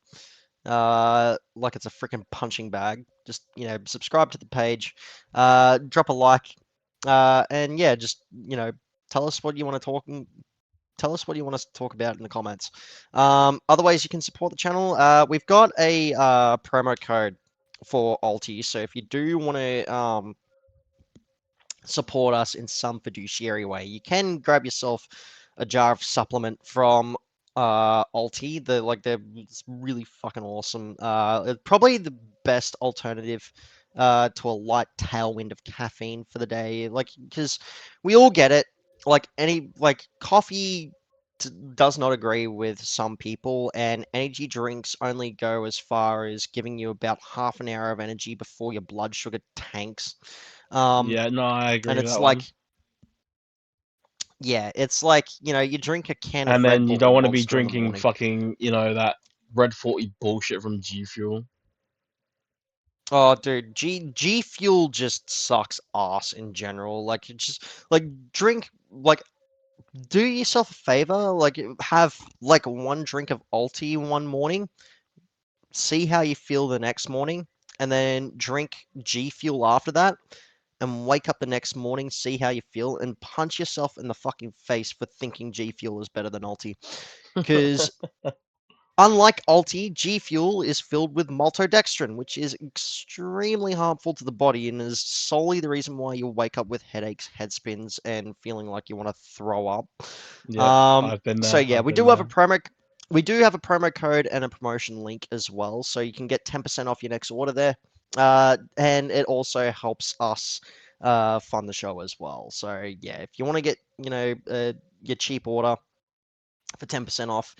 like it's a freaking punching bag. Just subscribe to the page, drop a like, and yeah, just tell us what you want to talk. Tell us what you want us to talk about in the comments. Other ways you can support the channel, we've got a promo code for Alti. So if you do want to support us in some fiduciary way, you can grab yourself a jar of supplement from Alti. It's really fucking awesome. It's probably the best alternative to a light tailwind of caffeine for the day. Like, because we all get it. Coffee does not agree with some people, and energy drinks only go as far as giving you about half an hour of energy before your blood sugar tanks. Um,
Yeah, no, I agree
and
with
it's
that one.
like, yeah, it's like, you drink a can of
And
Red
then you
Bull or
don't want to be
Monster in the
drinking
morning.
fucking, that Red 40 bullshit from G Fuel.
Oh, dude, G Fuel just sucks ass in general. Like, just like drink, like, do yourself a favor, like, have like one drink of Alti one morning, see how you feel the next morning, and then drink G Fuel after that, and wake up the next morning, see how you feel, and punch yourself in the fucking face for thinking G Fuel is better than Alti. Because unlike Alti, G Fuel is filled with maltodextrin, which is extremely harmful to the body and is solely the reason why you wake up with headaches, head spins, and feeling like you want to throw up.
Yep, I've been
So
there.
yeah,
I've been there.
we do have a promo code and a promotion link as well, so you can get 10% off your next order there. And it also helps us fund the show as well. So yeah, if you want to get your cheap order for 10% off,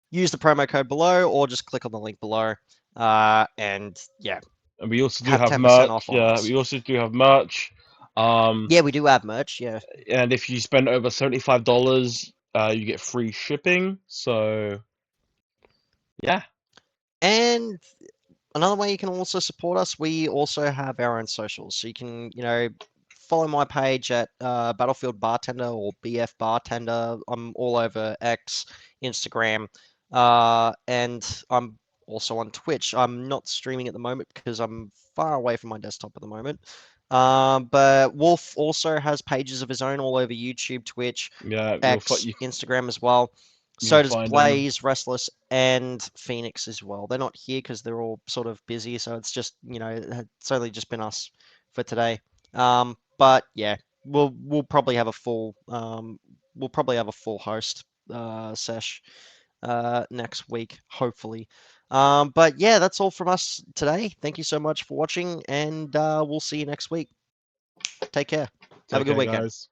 use the promo code below or just click on the link below. And yeah,
And we also do
have
have
10% off
merch.
on
Yeah,
us.
we also do have merch. Um,
Yeah, we do have merch. Yeah.
and if you spend over $75, you get free shipping. So yeah,
And another way you can also support us, we also have our own socials. So you can, follow my page at Battlefield Bartender or BF Bartender. I'm all over X, Instagram, and I'm also on Twitch. I'm not streaming at the moment because I'm far away from my desktop at the moment. But Wolf also has pages of his own all over YouTube, Twitch,
yeah,
X, Instagram as well.
you
So
can
does
find them.
Blaze, Restless, and Phoenix as well. They're not here because they're all sort of busy, so it's just it's only just been us for today. But yeah, we'll probably have a full host sesh next week, hopefully. But yeah, that's all from us today. Thank you so much for watching, and we'll see you next week. Take care. Have a
Take
good
care,
weekend.
guys.